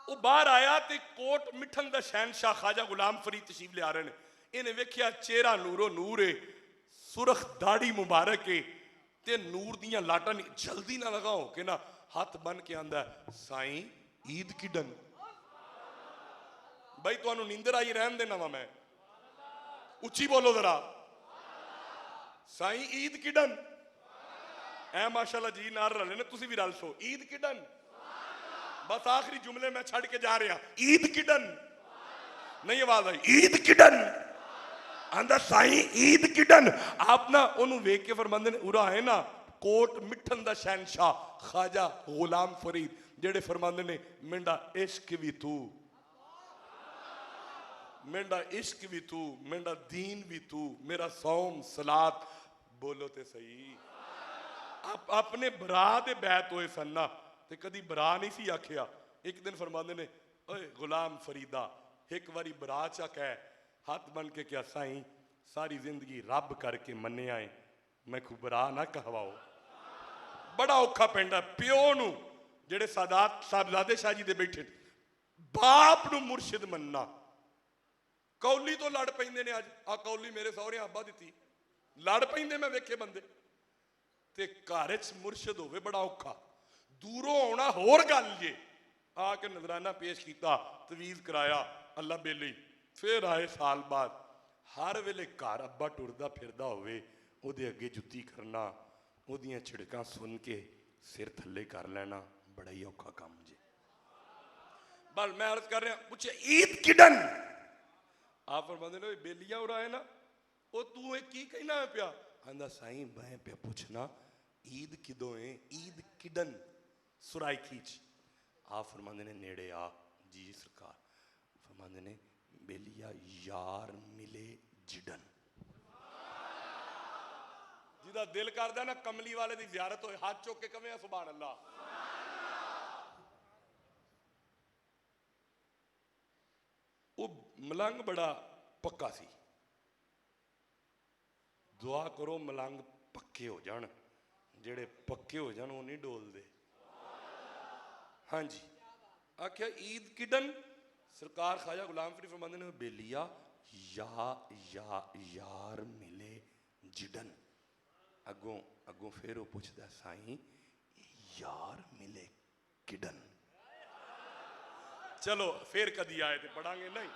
S3: वो बाहर आया तो कोट मिठन का शहनशाह ख्वाजा गुलाम फरीद तशरीफ लिया रहे हैं। इन्हें वेख्या चेहरा नूरो नूर है, सुरख दाढ़ी मुबारक है, ते नूर दियां लाटां जल्दी ना लगाओ के ना हाथ बन के आंदा, साईं ईद किडन। भाई तुहानू नींदर आई रहन देना वा, मैं उच्ची बोलो जरा, साईं ईद किडन। ऐ माशाल्लाह जी नार रले ने, तुसी भी रल सो ईद किडन। बस आखिरी जुमले मैं छड़ के जा रहा, ईद किडन। नहीं आवाज आई, ईद किडन आंदा साईं ईद किडन। आप ना ओनू वेख के फरमांदे ने, उरा है ना कोट मिठन दा शहनशाह ख्वाजा गुलाम फरीद, जेड़े फरमांदे ने मेंढा इश्क भी तू, मेंढा इश्क भी तू, मेंढा दीन भी तू, मेरा सौम सलात बोलो ते सही। आप अपने बरा दे बैत होए सन ना, ते कदी बरा नहीं सी आखिया। एक दिन फरमांदे ने, ओए गुलाम फरीदा एक बारी बरा चा कह, हाथ बन के क्या साईं सारी जिंदगी रब करके मन्ने आए, मैं खूब बरा ना कहवाओ। बड़ा औखा पेंडा प्यो नू, जेड़े सादात साहबजादे शाह जी दे बैठे, बाप नू मुर्शिद मनना। कौली तो लड़ पैंदे ने, अज आ कौली मेरे सौहरे आबा दिती, लड़ पैंदे मैं वेखे बंदे। ते घर च मुर्शिद होवे बड़ा औखा, दूरों आना होर गल जे। आके नजराना पेश किया, तवीज़ कराया, अल्लाह बेली, फिर आए साल बाद। हर वेले घर अब्बा टुरदा फिरदा होवे, ओदे अगे जुत्ती करना, ओदियां छिड़कां सुन के सिर थल्ले कर लेना, बड़ा ही औखा काम जे। बस मैं अर्ज कर रहा, पूछे ईद किडन। आप फरमांदे ने बेलियां उरा है ना, ओ तू की कहना है पिया? आंदा साईं मैं पे पूछना ईद किदों है, ईद किडन सुराई खींच। आप फरमांदे ने नेड़े आ, जी सरकार। फरमांदे ने बेलिया यार मिले जिडन। जिदा दिल करदा ना कमली वाले दी ज़ियारत होए, हाथ चुक के कवे सुभान अल्लाह। वो मलंग बड़ा पक्का सी, दुआ करो मलंग पक्के हो जान, जेड़े पक्के हो जान वो नहीं डोलते। हाँ जी, आख्या ईद किडन। सरकार ख्वाजा गुलाम फरीद फरमांदे ने बेलिया यार मिले जिडन। अगों अगों फिर वो पूछदा साईं यार मिले किडन। चलो फिर कदी आए तो पढ़ांगे। नहीं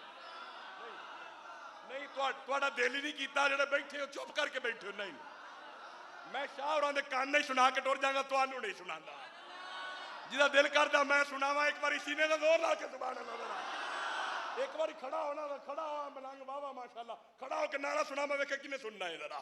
S3: नहीं तुहाडा दिल ही नहीं कीता, जेड़े बैठे हो चुप करके बैठे हो। नहीं मैं शाह होरां दे कान नहीं सुना के टुर जांगा, तुहानू नहीं सुनांदा। जिदा दिल करदा मैं सुनावा, एक बारी सीने दा जोर ला के सुभान अल्लाह। एक बारी खड़ा होना, खड़ा हो मलंग बाबा माशाल्लाह, खड़ा होके नारा सुना, मैं वेखे किने सुनना है जरा।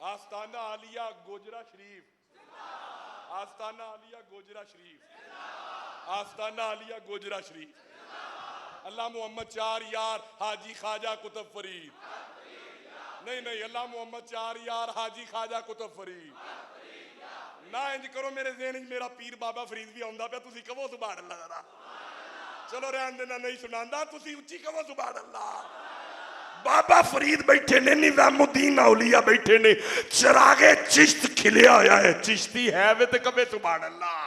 S3: आस्ताना आलिया गोजरा शरीफ, आस्ताना आलिया गोजरा शरीफ, आस्ताना आलिया गोजरा शरीफ। अल्लाह मोहम्मद चार यार हाजी ख्वाजा कुतुब फरीद। नहीं नहीं, अल्लाह मोहम्मद चार यार हाजी ख्वाजा कुतुब फरीद। ना इंज करो मेरे ज़हन च मेरा पीर बाबा फरीद भी आउंदा पिया, तुसीं कहो सुभान अल्लाह जरा। चलो रहन देना, नहीं सुनांदा, तुसीं उच्ची कहो सुभान अल्लाह। बाबा फरीद बैठे ने, निजामुद्दीन औलिया बैठे ने, चिरागे चिश्त खिलिया होया है। चिश्ती है वे ते कवे सुभान अल्लाह।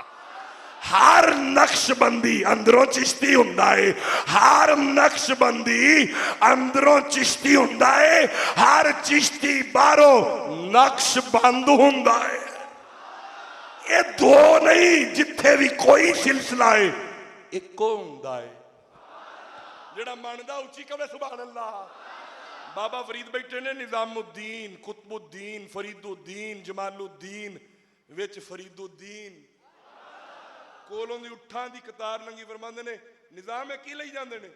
S3: हर नक्शबंदी अंदरों चिश्ती हुंदा है, हर नक्शबंदी अंदरों चिश्ती हुंदा है, हर चिश्ती बाहरों नक्शबंद हुंदा है। ये दो नहीं, जिथे भी कोई सिलसिला है इको हुंदा है। जेड़ा मनदा उच्ची कवे सुभान अल्लाह। बाबा फरीद बैठे ने, निजामुद्दीन, कुतुबुद्दीन, फरीदुद्दीन, जमालुद्दीन, विच फरीदुद्दीन, कोलों दी उठां दी कतार लंगी। फरमांदे ने निजाम है की लई जांदे ने,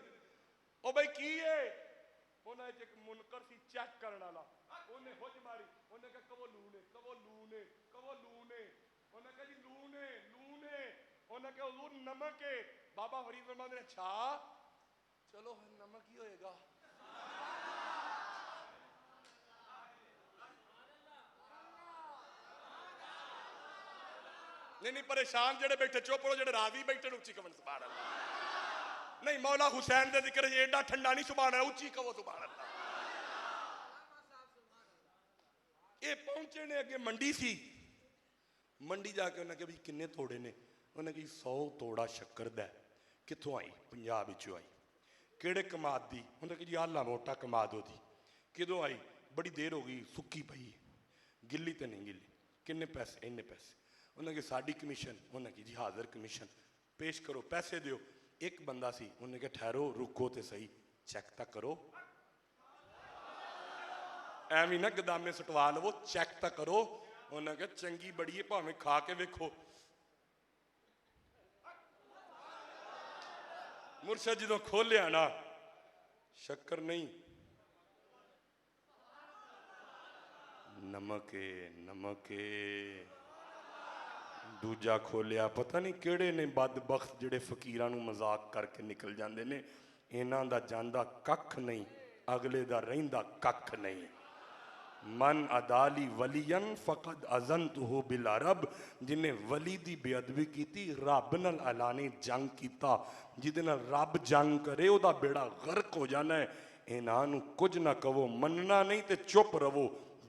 S3: ओ भाई की है? उन्हां च एक मुनकर सी चेक करन वाला, ओने हुज मारी, ओने कहा कवो लूने, कवो लूने, कवो लूने। ओने कहा जी लूने लूने। ओने कहा हुजूर नमक है। बाबा फरीद फरमांदे ने अच्छा चलो नमक ही होएगा। नहीं परेशान जेड़े बैठे चुप रहो, जेड़े राजी बैठे उच्ची कवन सुभान अल्लाह। नहीं मौला हुसैन दे जिक्र एडा ठंडा नहीं सुभान अल्लाह, उच्ची कहो सुभान अल्लाह। ये पहुंचे ने अगे मंडी सी, मंडी जाके उन्हें कहा भी किन्ने तोड़े ने? उन्हें कहा 100 तोड़ा शक्कर दा। कित्थों आई? पंजाब विचों आई। किहड़े कमाद दी? उन्हें कहा जी आला मोटा कमाद ओदी। किदों आई? बड़ी देर हो गई, सुक्की पई, गिल्ली तो नहीं गिल्ली। किन्ने पैसे? इन्ने पैसे। उन्हें कहा साड़ी कमीशन। उन्हें कहा जी हाजिर कमीशन, पेश करो, पैसे दियो। एक बंदा सी, उन्हें कहा ठहरो रुको तो सही, चेक तो करो। एवं ना गदामे सटवा लवो, चेक तो करो। उन्हें कहा चंगी बड़ी है, भावें खा के वेखो। मुर्शद जो खोलिया ना, शक्कर नहीं, नमक नमक। दूजा खोलिया, पता नहीं केड़े ने बदबख्त जेड़े फकीरां नूं मजाक करके निकल जांदे ने। इन्हां दा जांदा कख नहीं, अगले दा रहिंदा कख नहीं। मन अदाली वलियन फकद अजंतहु बिल अरब। जिन्हें वली दी बेअदबी कीती, रब नाल ऐलाने जंग कीता। जिहदे नाल रब जंग करे ओदा बेड़ा गर्क हो जाना है। इन्हां नूं कुछ ना कहो, मनना नहीं ते चुप रवो।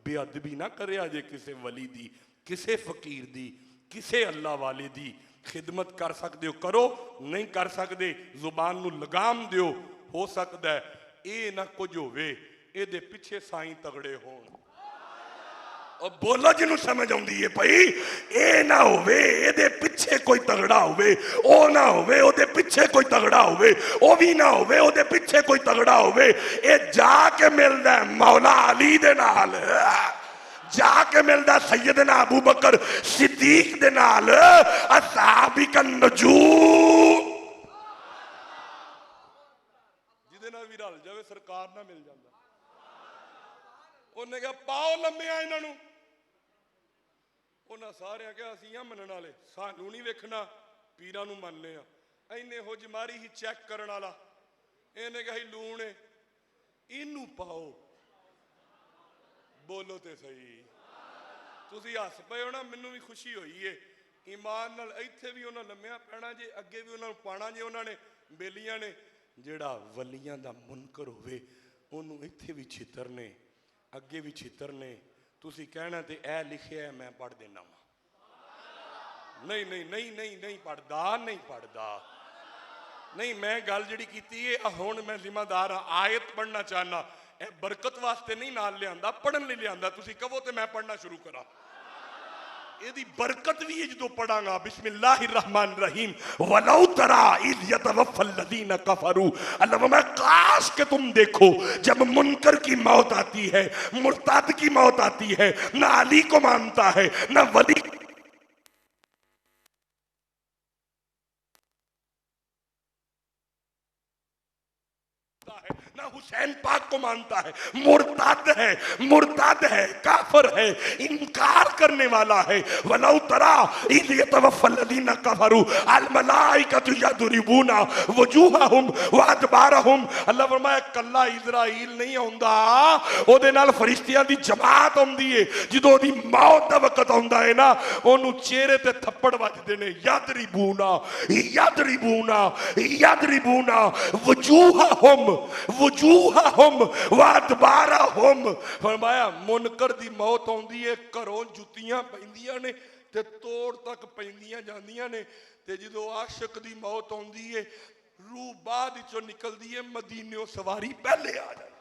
S3: बेअदबी ना करिया जे किसे वली दी, किसे फकीर दी, किसे अल्लाह वाले दी। खिदमत कर सकते हो करो, नहीं कर सकते जुबान नूं लगाम दियो। हो सकता है ये ना कुछ होवे, ਇਹਦੇ ਪਿੱਛੇ ਸਾਈਂ ਤਗੜੇ ਹੋਣ। और बोलो जिन्हों समझ आउंदी है भाई, ये ना होवे ਇਹਦੇ ਪਿੱਛੇ कोई तगड़ा होवे, ओ ना होवे ਉਹਦੇ ਪਿੱਛੇ कोई तगड़ा होवे, ओ भी ना होवे ਉਹਦੇ ਪਿੱਛੇ कोई तगड़ा होवे। ये जाके मिलदा है मौला अली दे नाल, जाके मिलदा सैयदना अबू बकर सिद्दीक दे नाल, अस्हाबिकन नजूम। जिहदे नाल भी रल जावे सरकार ना मिल जांदा। उन्हें कहा पाओ लम्बिया इन्हों। उन्हें सारे कहा असीं आ मनण वाले, सानू नहीं वेखना, पीरां नूं मनने आ। इन्हें हो जमारी ही चेक करन वाला, इन्हें कहा लूण है, इनू पाओ। बोलो तो सही, तुसीं हस पे हो ना, मैनू भी खुशी हुई है। ईमान नाल इत्थे भी उन्हें लम्मिया पैना जे, अगे भी उन्होंने पाना जे। उन्होंने बेलियां ने, जिहड़ा वलियां दा मुनकर होवे उन्होंने इत्थे भी छितरने, अगे भी छितर ने। तुसी कहना ते ए लिखिया है, मैं पढ़ देना वा। नहीं नहीं नहीं नहीं नहीं पढ़दा, नहीं पढ़दा नहीं। मैं गल जिहड़ी कीती है हुण मैं जिम्मेदार हाँ, आयत पढ़ना चाहना। ए बरकत वास्ते नहीं नाल लियांदा, पढ़न लई लियांदा। तुसी कहो ते मैं पढ़ना शुरू करा। ਇਹਦੀ बरकत भी है जो पढ़ांगा। बिस्मिल्लाहिर्रहमानिर्रहीम। वलौ तरा इज़ यतवफ़्फ़ल्लज़ीना कफ़रू। अल्लाह मैं काश के तुम देखो जब मुनकर की मौत आती है, मुर्ताद की मौत आती है, ना अली को मानता है, ना वली ना हुसैन पाक को मानता है, मुर्ताद है, काफिर है, इनकार करने वाला है। वलौ तरा इज़ यतवफ़्फ़ल्लज़ीना कफ़रू अल मलाइकतु यदरिबूना वजूहहुम व अदबारहुम। अल्लाह फरमाया कल्ला इज़राइल नहीं आउंदा, ओदे नाल फरिश्तियां दी जमात आउंदी है। जदों दी मौत दा वक्त आउंदा है ना, ओनू चेहरे ते थप्पड़ वजदे ने। यदरिबूना वजूहहुम व अदबारहुम। फरमाया मुनकर दी मौत आउंदी है, घरों जुत्तियां पैंदियां ने ते तोड़ तक पैंदियां जांदियां ने। ते जदों आशिक दी मौत आउंदी है, रूह बाद विचों निकलदी है, मदीनेओ सवारी पहले आ जाती।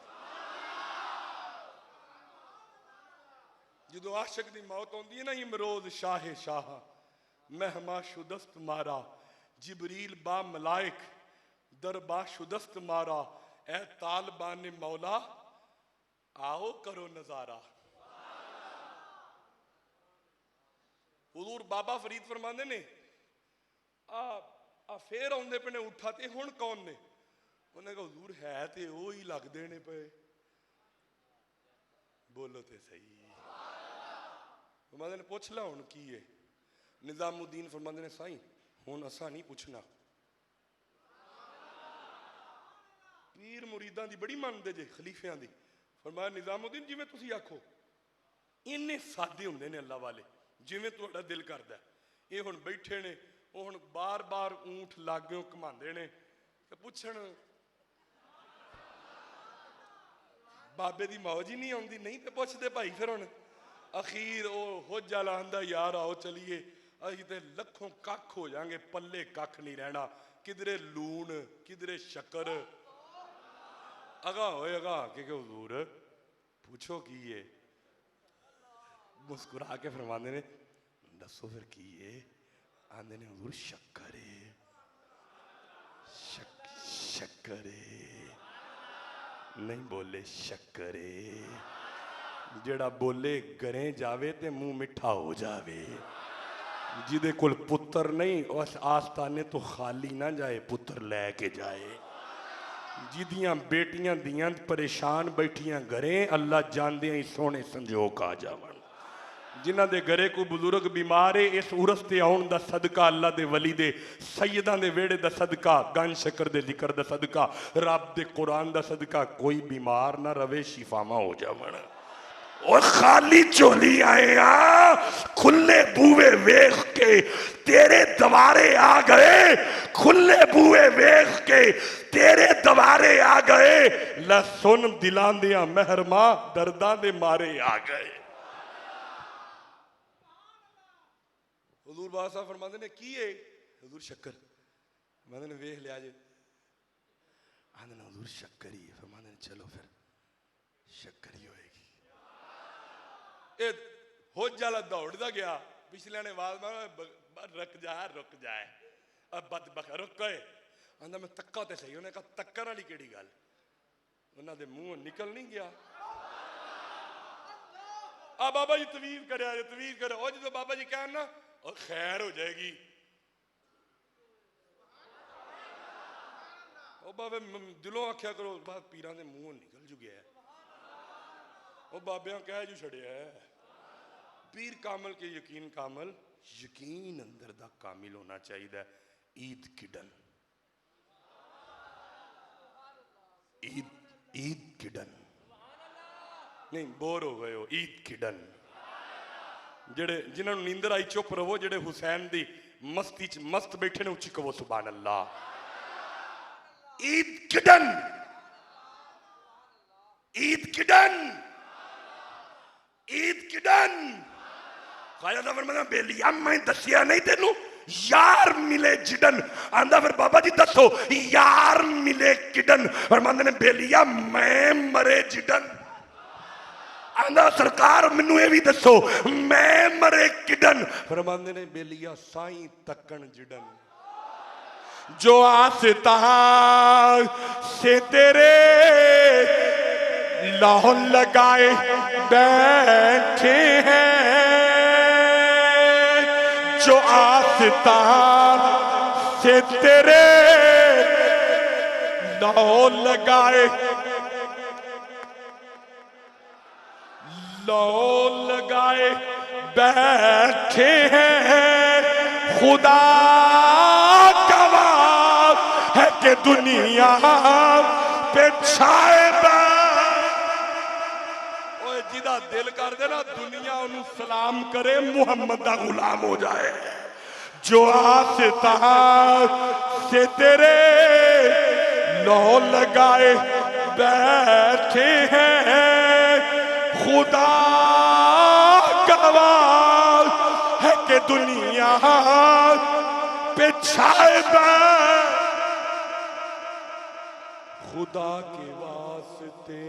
S3: जदों आशिक दी मौत आउंदी है ना, इमरोज शाहे शाह महमा शुदस्त मारा, जिबरील बा मलाइक दरबा शुदस्त मारा, ए तालिबान मौला आओ करो नजारा। हुजूर बाबा फरीद फरमांदे ने आ फिर आउंदे पे ने उठा ते हुण कौन ने? उन्हें कहा हुजूर है ते वो ही लगदे ने पे, बोलो ते सही। फरमांदे ने पुछ ला हुण की है? निजामुद्दीन फरमांदे ने साईं हुण असा नहीं पुछना। पीर मुरीदां दी बड़ी मनदे जे, खलीफियां दी। फरमाया निजामुद्दीन जिवें तुसीं आखो, इन्ने सादे हुंदे ने अल्लाह वाले, जिवें तुहाडा दिल करदा। ये हुण बैठे ने, वो हुण बार बार ऊंठ लागों घुमांदे ने ते पुछण बाबे दी मौज ही नहीं आउंदी, नहीं ते पुछदे भाई। फिर हुण अखीर वो होजा लांदा यार आओ चलीए, असीं ते लखों कख हो जाएंगे, पल्ले कख नहीं रहना, किधरे लूण किधरे शक्कर। अगा होए अगा के हुजूर पूछो की है? मुस्कुरा के फरमांदे ने दसो फिर की है? आंदे ने हुजूर शक्कर है, शक्कर है। नहीं बोले शक्कर है। जेड़ा बोले घरें जावे ते मुंह मिठा हो जावे। जिदे कोल पुत्र नहीं उस आस्थाने तो खाली ना जाए, पुत्र लैके जाए। जिदियां बेटियां दियां परेशान बैठियां घरें, अल्लाह जांदे ही सोने संजोग आ जावन। जिन्हां दे घरे कोई बुजुर्ग बीमार है, इस उरस ते आउण दा सदका, अल्लाह दे वली दे सैयदां दे वेड़े दा सदका, गन शकर दे जिक्र दा सदका, रब दे कुरान दा सदका, कोई बीमार ना रवे, शिफामा हो जावन। और खाली झोली आए आ, खुले बूहे वेख के तेरे दवारे आ गए, खुले बूहे वेख के तेरे दवारे आ गए। ला सुन दिलां दियां महरमा दर्दां दे मारे आ गए। हुजूर बाबा साहब फरमाते ने की है? हुजूर शक्कर। फरमाते ने वेख लिया जे। आंदे ने हुजूर शक्कर ही है। फरमाते ने चलो फिर शक्कर ही होएगी। ए हो जाला दौड़दा गया, पिछले ने आवाज मारा रुक जाए अब बदबक रुक गए। आंदा मैं तक्का ते सही। उन्हें कहा तक्कर वाली केड़ी गल? उन्हां दे मुंह निकल नहीं गया। आ बाबा जी तवीज़ करे ओ जो बाबा जी कहन ना और खैर हो जाएगी। ओ बाबे दिलों आख्या करो, बात पीरां दे मुंह निकल जू गया। ओ बाबियां कह जू छड़िया है। पीर कामल के यकीन कामल, यकीन अंदर दा कामिल होना चाहिए। ईद किडन, ईद किडन नहीं बोर हो गए हो। ईद किडन जेड़े जिन्होंने नींदर आई चुप रहो, जेड़े हुसैन दी मस्ती च मस्त बैठे ने उच्ची कहो सुभान अल्लाह। ईद किडन, ईद किडन, ईद किडन। खाया था फरमाना बेलिया मैं दसिया नहीं तेनू यार मिले जिडन। आंदा फिर बाबा जी दसो यार मिले किडन। फरमांदे ने बेलिया मैं मरे जिडन। आंदा सरकार मैनू ये भी दसो मैं मरे किडन। फरमांदे ने बेलिया साईं तकन जिडन। जो आस्ता से तेरे लाहौर लगाए बैठे हैं, जो आस्ता से तेरे लाहौर लगाए लो लगाए बैठे हैं, खुदा गवाह है कि दुनिया पे छाए जिदा दिल कर दे ना दुनिया उन्हें सलाम करे, मुहम्मद दा गुलाम हो जाए। जो आस्ता से तेरे लो लगाए बैठे हैं, खुदा गवाह है कि दुनिया पे छाए खुदा के वास्ते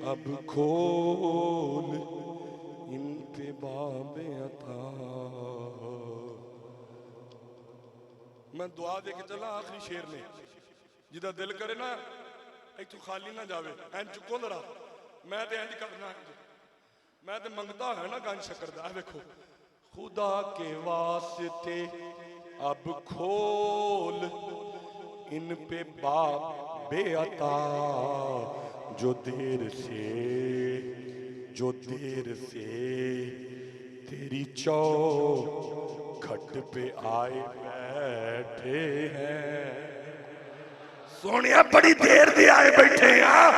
S3: अब खोल इन पे बाबे अता। मैं दुआ दे के चला आखिरी शेर ने, जिदा दिल करे ना इतों खाली ना जावे, एं चुको जरा, मैं तो इंज करना, मैं तो मंगता है ना गंज शक्कर दा। देखो, खुदा के वास्ते अब खोल इन पे बाबे अता, जो देर से तेरी चौखट पे आए बैठे हैं। सोनिया बड़ी देर दे आए बैठे हैं,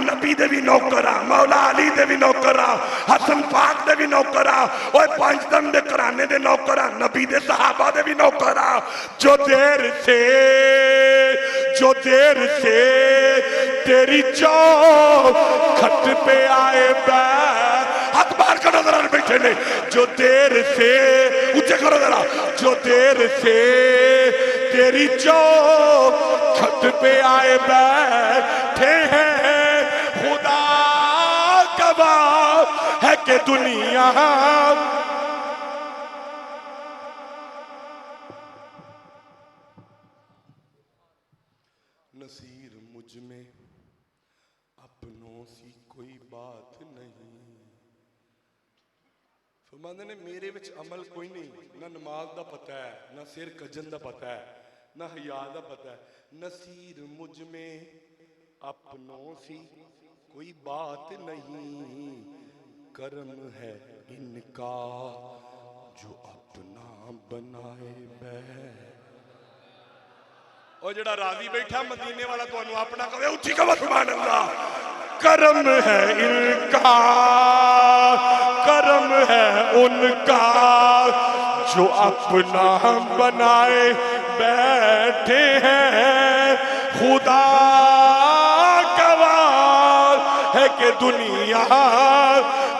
S3: नबी दे भी नौकर आ, मौला अली दे भी नौकर आ, हसन पाक दे भी नौकर आ, ओए पंचदम दे घराने दे नौकर आ, नबी दे सहाबा दे भी नौकर आ। जो देर से तेरी चौखट पे आए हाथ बाहर करो जरा बैठे ने, जो देर से ऊंचे करो जरा, जो देर से तेरी चौखट पे आए बैठे हैं, खुदा गवाह है कि दुनिया नसीर मुझ में अपनों सी कोई बात नहीं। फरमाते ने मेरे विच अमल कोई नहीं, ना नमाज दा पता है, ना सिर कजन दा पता है, ना हया दा पता है। नसीर मुझ में अपनों सी कोई बात नहीं, कर्म है इनका जो अपना बनाए और जड़ा राजी बैठा मदीने वाला तो अपना कहे उठी कहो सुभान अल्लाह। कर्म है इनका, कर्म है उनका जो अपना बनाए बैठे हैं, खुदा गवाह है कि दुनिया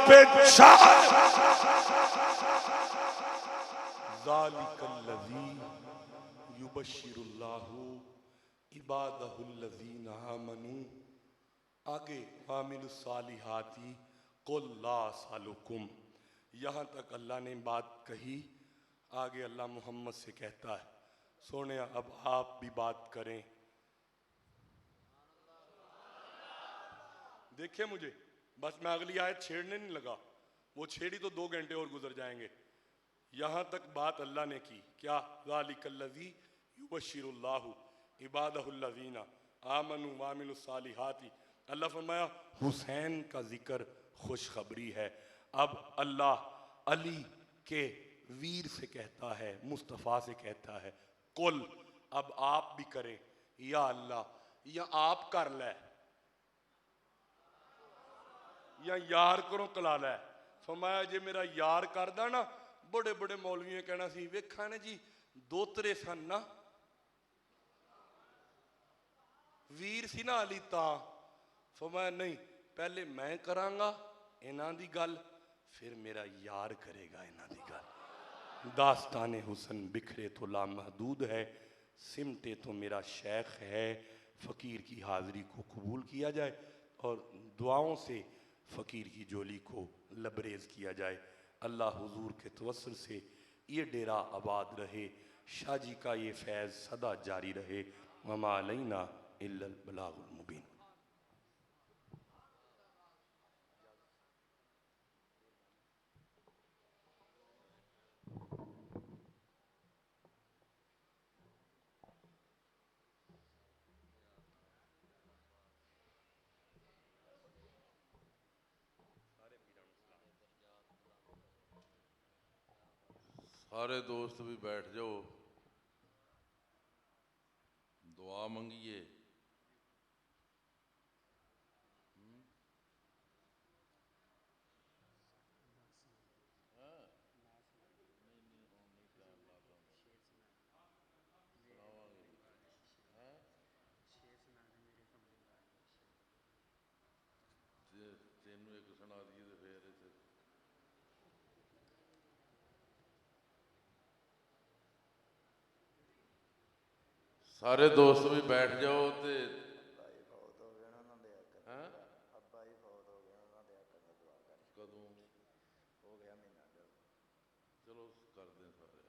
S3: पे युबश्शिरुल्लाहु इबादहुल्लज़ीना आमनू। आगे आमिलुस्सालिहाती कुल ला सालुकुम, यहाँ तक अल्लाह ने बात कही। आगे अल्लाह मोहम्मद से कहता है, सोने अब आप भी बात करें। देखे मुझे, बस मैं अगली आयत छेड़ने नहीं लगा, वो छेड़ी तो 2 घंटे और गुजर जाएंगे। यहाँ तक बात अल्लाह ने की, क्या ज़ालिकल्लज़ी युबश्शिरुल्लाहु इबादहुल्लज़ीना आमनू वामिलुस्सालिहाती। अल्लाह फरमाया हुसैन का जिक्र खुशखबरी है। अब अल्लाह अली के वीर से कहता है, मुस्तफ़ा से कहता है, कुल अब आप भी करें या अल्लाह, या आप कर ले या यार करो कला लै। फरमाया जे मेरा यार करदा ना, बड़े बड़े मौलवियों कहना सी वेखा ने जी दोतरे सन ना, वीर सी ना अली ता। फरमाया नहीं, पहले मैं करांगा इन्हां दी गल, फिर मेरा यार करेगा इन्हां दी गल। दास्ताने हुसन बिखरे तो लामहदूद है, सिमटे तो मेरा शेख है। फ़कीर की हाज़िरी को कबूल किया जाए और दुआओं से फ़कीर की झोली को लबरेज़ किया जाए। अल्लाह हुजूर के तवस्सुल से ये डेरा आबाद रहे, शाहजी का ये फैज़ सदा जारी रहे। वमा अलैना इल्लल बलागुल मुबीन।
S4: सारे दोस्त भी बैठ जाओ, दुआ मंगिए। तेनू एक सुना दिए तो फिर इत्थे सारे दोस्त भी बैठ जाओ ते कदों चलो कर दें सारे।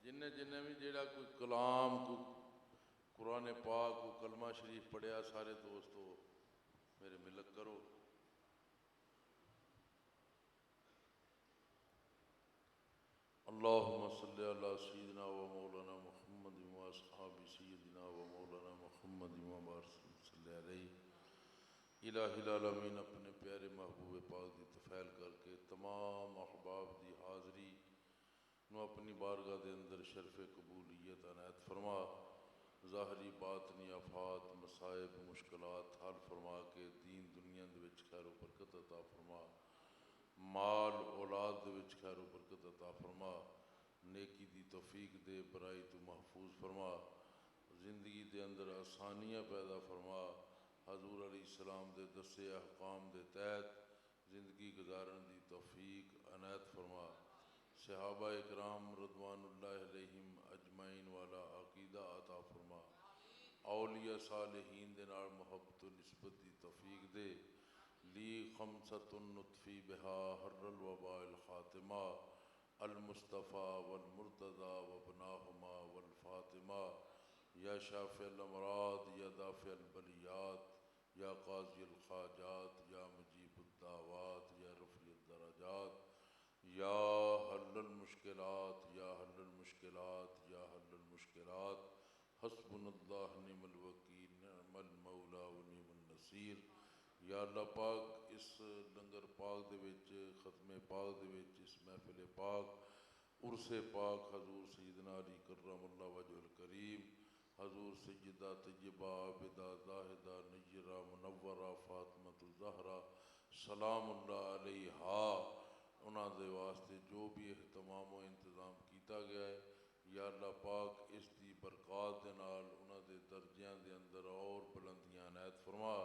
S4: जिन्हें जिन्हें भी जेड़ा कोई कलाम कोई कुरान पाक कोई कलमा शरीफ पढ़िया सारे दोस्तों मेरे मिलत करो। अल्लाहुम्मा सल्ली अला सय्यिदिना व मौलाना मुहम्मद व अस्हाबि सय्यिदिना व मौलाना मुहम्मद व बारिक सल्ली अलैहि। इलाहिल आलमीन अपने प्यारे महबूब पाक की तफैल करके तमाम अहबाब की हाज़री नू अपनी बारगाह के अंदर शरफ़ कबूलियत अनायत फरमा। ज़ाहरी बातनी आफात मसाइब मुश्किलात हल फरमा के दीन दुनिया दे विच खैर बरकत अता फरमा। माल औलाद दे विच खैर बरकत अता फरमा। नेकी दी तौफीक दे, बुराई तो महफूज फरमा। जिंदगी दे अंदर आसानियाँ पैदा फरमा। हजूर अलैहिस्सलाम दे दसे अहकाम दे तहत जिंदगी गुजारन दी तौफीक अनायत फरमा। सहाबा इकराम रज़वानुल्लाहि अलैहिम अजमाइन वाला अकीदा अता फरमा। औलिया सालिहीन दे नाल मोहब्बत व निस्बत दी तौफीक दे। ली खमसतुन नुत्फी बिहा हर्रल वबाइल खातिमा अल मुस्तफ़ा वल मुर्तज़ा व बनाहुमा वल फातिमा। या शाफ़िअल अमराद या दाफ़िअल बलियात या क़ाज़ियल हाजात या मुजीबुद दावात या रफ़ीअद दरजात या हल्लुल मुश्किलात या हल्लुल मुश्किलात या हल्लुल मुश्किलात। हस्बुनल्लाहु निअमल वकील निअमल मौला व निअमन नसीर। या अल्लाह पाक इस लंगर पाक दे विच खत्मे पाक दे विच इस महफिल पाक उर्से पाक हजूर सैयदना अली करमल्लाहु वजहुल करीम हजूर सैयदा तय्यबा आबिदा ज़ाहिदा नय्यरा मुनव्वरा फातिमतुल ज़हरा सलामुल्लाह अलैहा उन्हां दे वास्ते जो भी एहतमाम व इंतज़ाम किया गया है या अल्लाह पाक इस दी बरक़ात दे नाल उन्हां दे दर्जियां दे अंदर और बुलंदियां अनायत फरमा।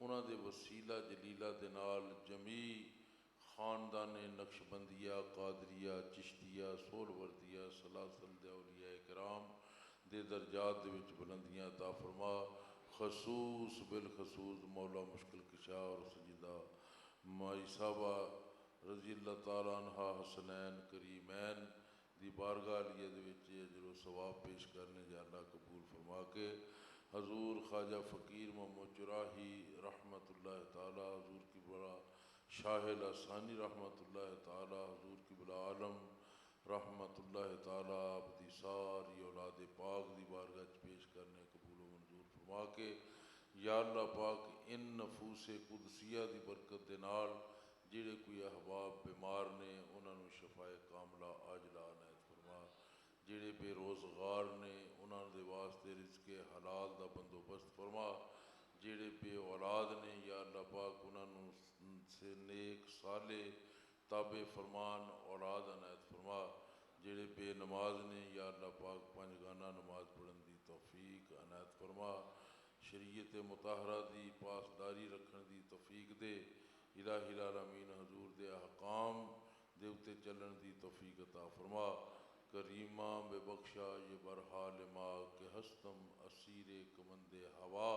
S4: उन्हां दे वसीला जलीला दे नाल जमी खानदान नक्शबंदिया कादरिया चिश्तिया सोहरवर्दिया सलासल दे औलिया इकराम दे दर्जात दे विच बुलंदियां अता फरमा। खसूस बिलखसूस मौला मुश्किल कुशा और सजीदा माई साहबा रज़ी अल्लाह तआला अन्हा हसनैन करीमैन दी बारगाह अलिया दे विच अजर सवाब पेश करने जा अल्लाह कबूल फरमा के हजूर ख्वाजा फ़कीर मोहम्मद जुराही रहमतुल्लाह ताला हजूर की बड़ा शाहिल आसानी रहमतुल्लाह ताला हजूर की बला आलम रहमतुल्लाह ताला आपदी सारी औलाद पाक दी बारगाह च पेश करने कबूल मंजूर फरमा के या अल्लाह पाक इन नफूस कुदसिया दी बरकत दे नाल जिहड़े कोई अहबाब बीमार ने उन्होंने शफाए कामला आजला अनायत फरमा। जिहड़े बेरोज़गार ने उन्होंने दे वास्ते रिज़्क़े हलाल दा बंदोबस्त फरमा। जिहड़े बे औलाद ने या अल्लाह पाक उन्होंने से नेक साले ताबे फरमान औलाद अनायत फरमा। जिहड़े बेनमाज ने या अल्लाह पाक पंजगाना नमाज पढ़न दी तौफीक अनायत फरमा। शरीयत मुताहरा दी पासदारी रखने दी तौफीक दे। इलाहिल आलमीन हजूर दे अहकाम दे उत्ते चलन दी तौफीक अता फरमा। करीमा बेबख्शा ये बरहाल मा के हस्तम असीरे कमंदे हवा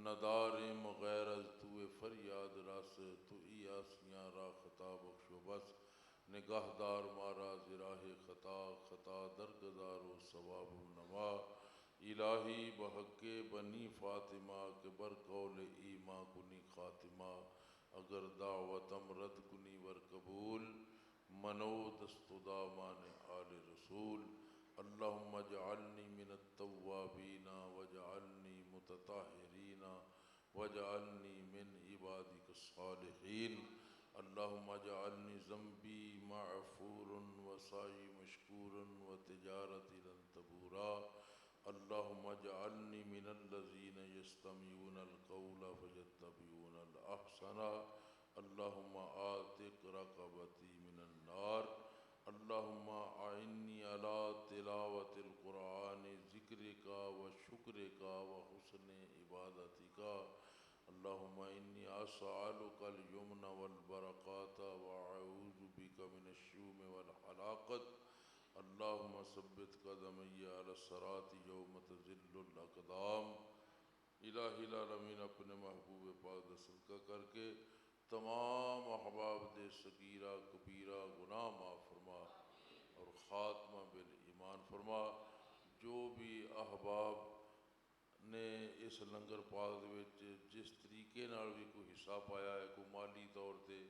S4: नदारिम गैरज तुए फरियाद रस तु आसियाँ रा खता बख्शो बस निगाहदार मारा ज़िराहे खता खता दरगज़ारो सवाब नमा। इलाही बहके बनी फ़ातिमा के बर कौल ईमा कुनी खातिमा अगर दावतम रद कुनी वर कबूल मनो दस्तुदा मान आल रसूल। अल्लाहुम्मा जअलनी मिनत तव्वाबीना वजअलनी मुतताहिरीना वजअलनी मिन इबादिक सालिहीन। अल्लाहुम्मा जअलनी ज़म्बी मअफ़ूरन व साई मशकूरन व तिजारती लन तबूरा। अल्लाहुम्मा जअलनी मिनल्लज़ीना यस्तमिऊनल क़ौला फ़यत्तबिऊनल अहसना। अल्लाहुम्मा आतिक रक़बती मिनन नार। अल्लाहुम्मा आइन्नी अला तिलावतिल क़ुरआन ज़िक्रिका व शुक्रिका व हुस्न इबादतिका। अल्लाहुम्मा इन्नी अस्अलुकल यमन वल बरक़ात व अऊज़ु बिका मिनश्शुम वल हलाकत। अल्लाहुम्मा सब्बित क़दमैया अला सराती यौम तज़िल्लुल अक़दाम। इलाहिल आलमीन अपने महबूब पाक दा सदका करके तमाम अहबाब दे सगीरा कबीरा गुनाह माफ़ फरमा और ख़ात्मा बिल ईमान फरमा। जो भी अहबाब ने इस लंगर पाक दे विच जिस तरीके नाल भी कोई हिस्सा पाया है, कोई माली तौर पर,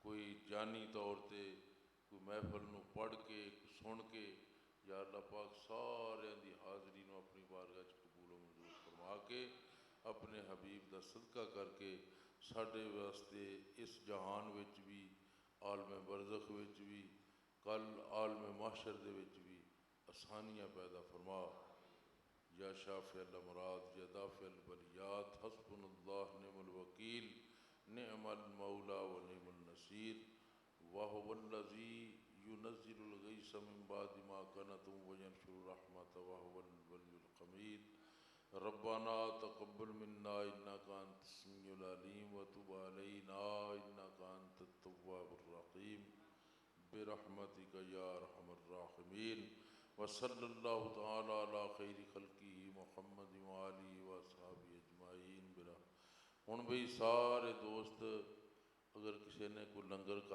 S4: कोई जानी तौर पर, कोई महफल नूं पढ़ के सुन के, या अल्लाह पाक सारिਆਂ दी हाज़री नूं अपनी बारगाह च कबूल मंजूर फरमा के अपने हबीब दा सदका करके साडे वास्ते इस जहान विच भी, आलम बरज़ख विच भी, कल आलम महशर दे विच भी आसानियाँ पैदा फरमा। या शाफ़िअल अमराद या दाफ़िअल बलियात हस्बुनल्लाह निअमल वकील निअमल मौला व निअमन नसीर। वहुवल्लज़ी युनज़्ज़िलुल गैस मिन बादि मा क़नतू व यंशुरु रहमतहु व हुवल वलियुल हमीद। रब्बना तक़ब्बल मिन्ना इन्नका अंतस समीउल अलीम व तुब अलैना इन्नका अंतत तव्वाबुर रहीम बिरहमतिका या अरहमर राहिमीन। व सल्लल्लाहु तआला अला खैरि खल्क़िही मुहम्मद व आलिहि व अस्हाबिही अजमाइन बिरा। हुण भी सारे दोस्त अगर किसी ने कोई लंगर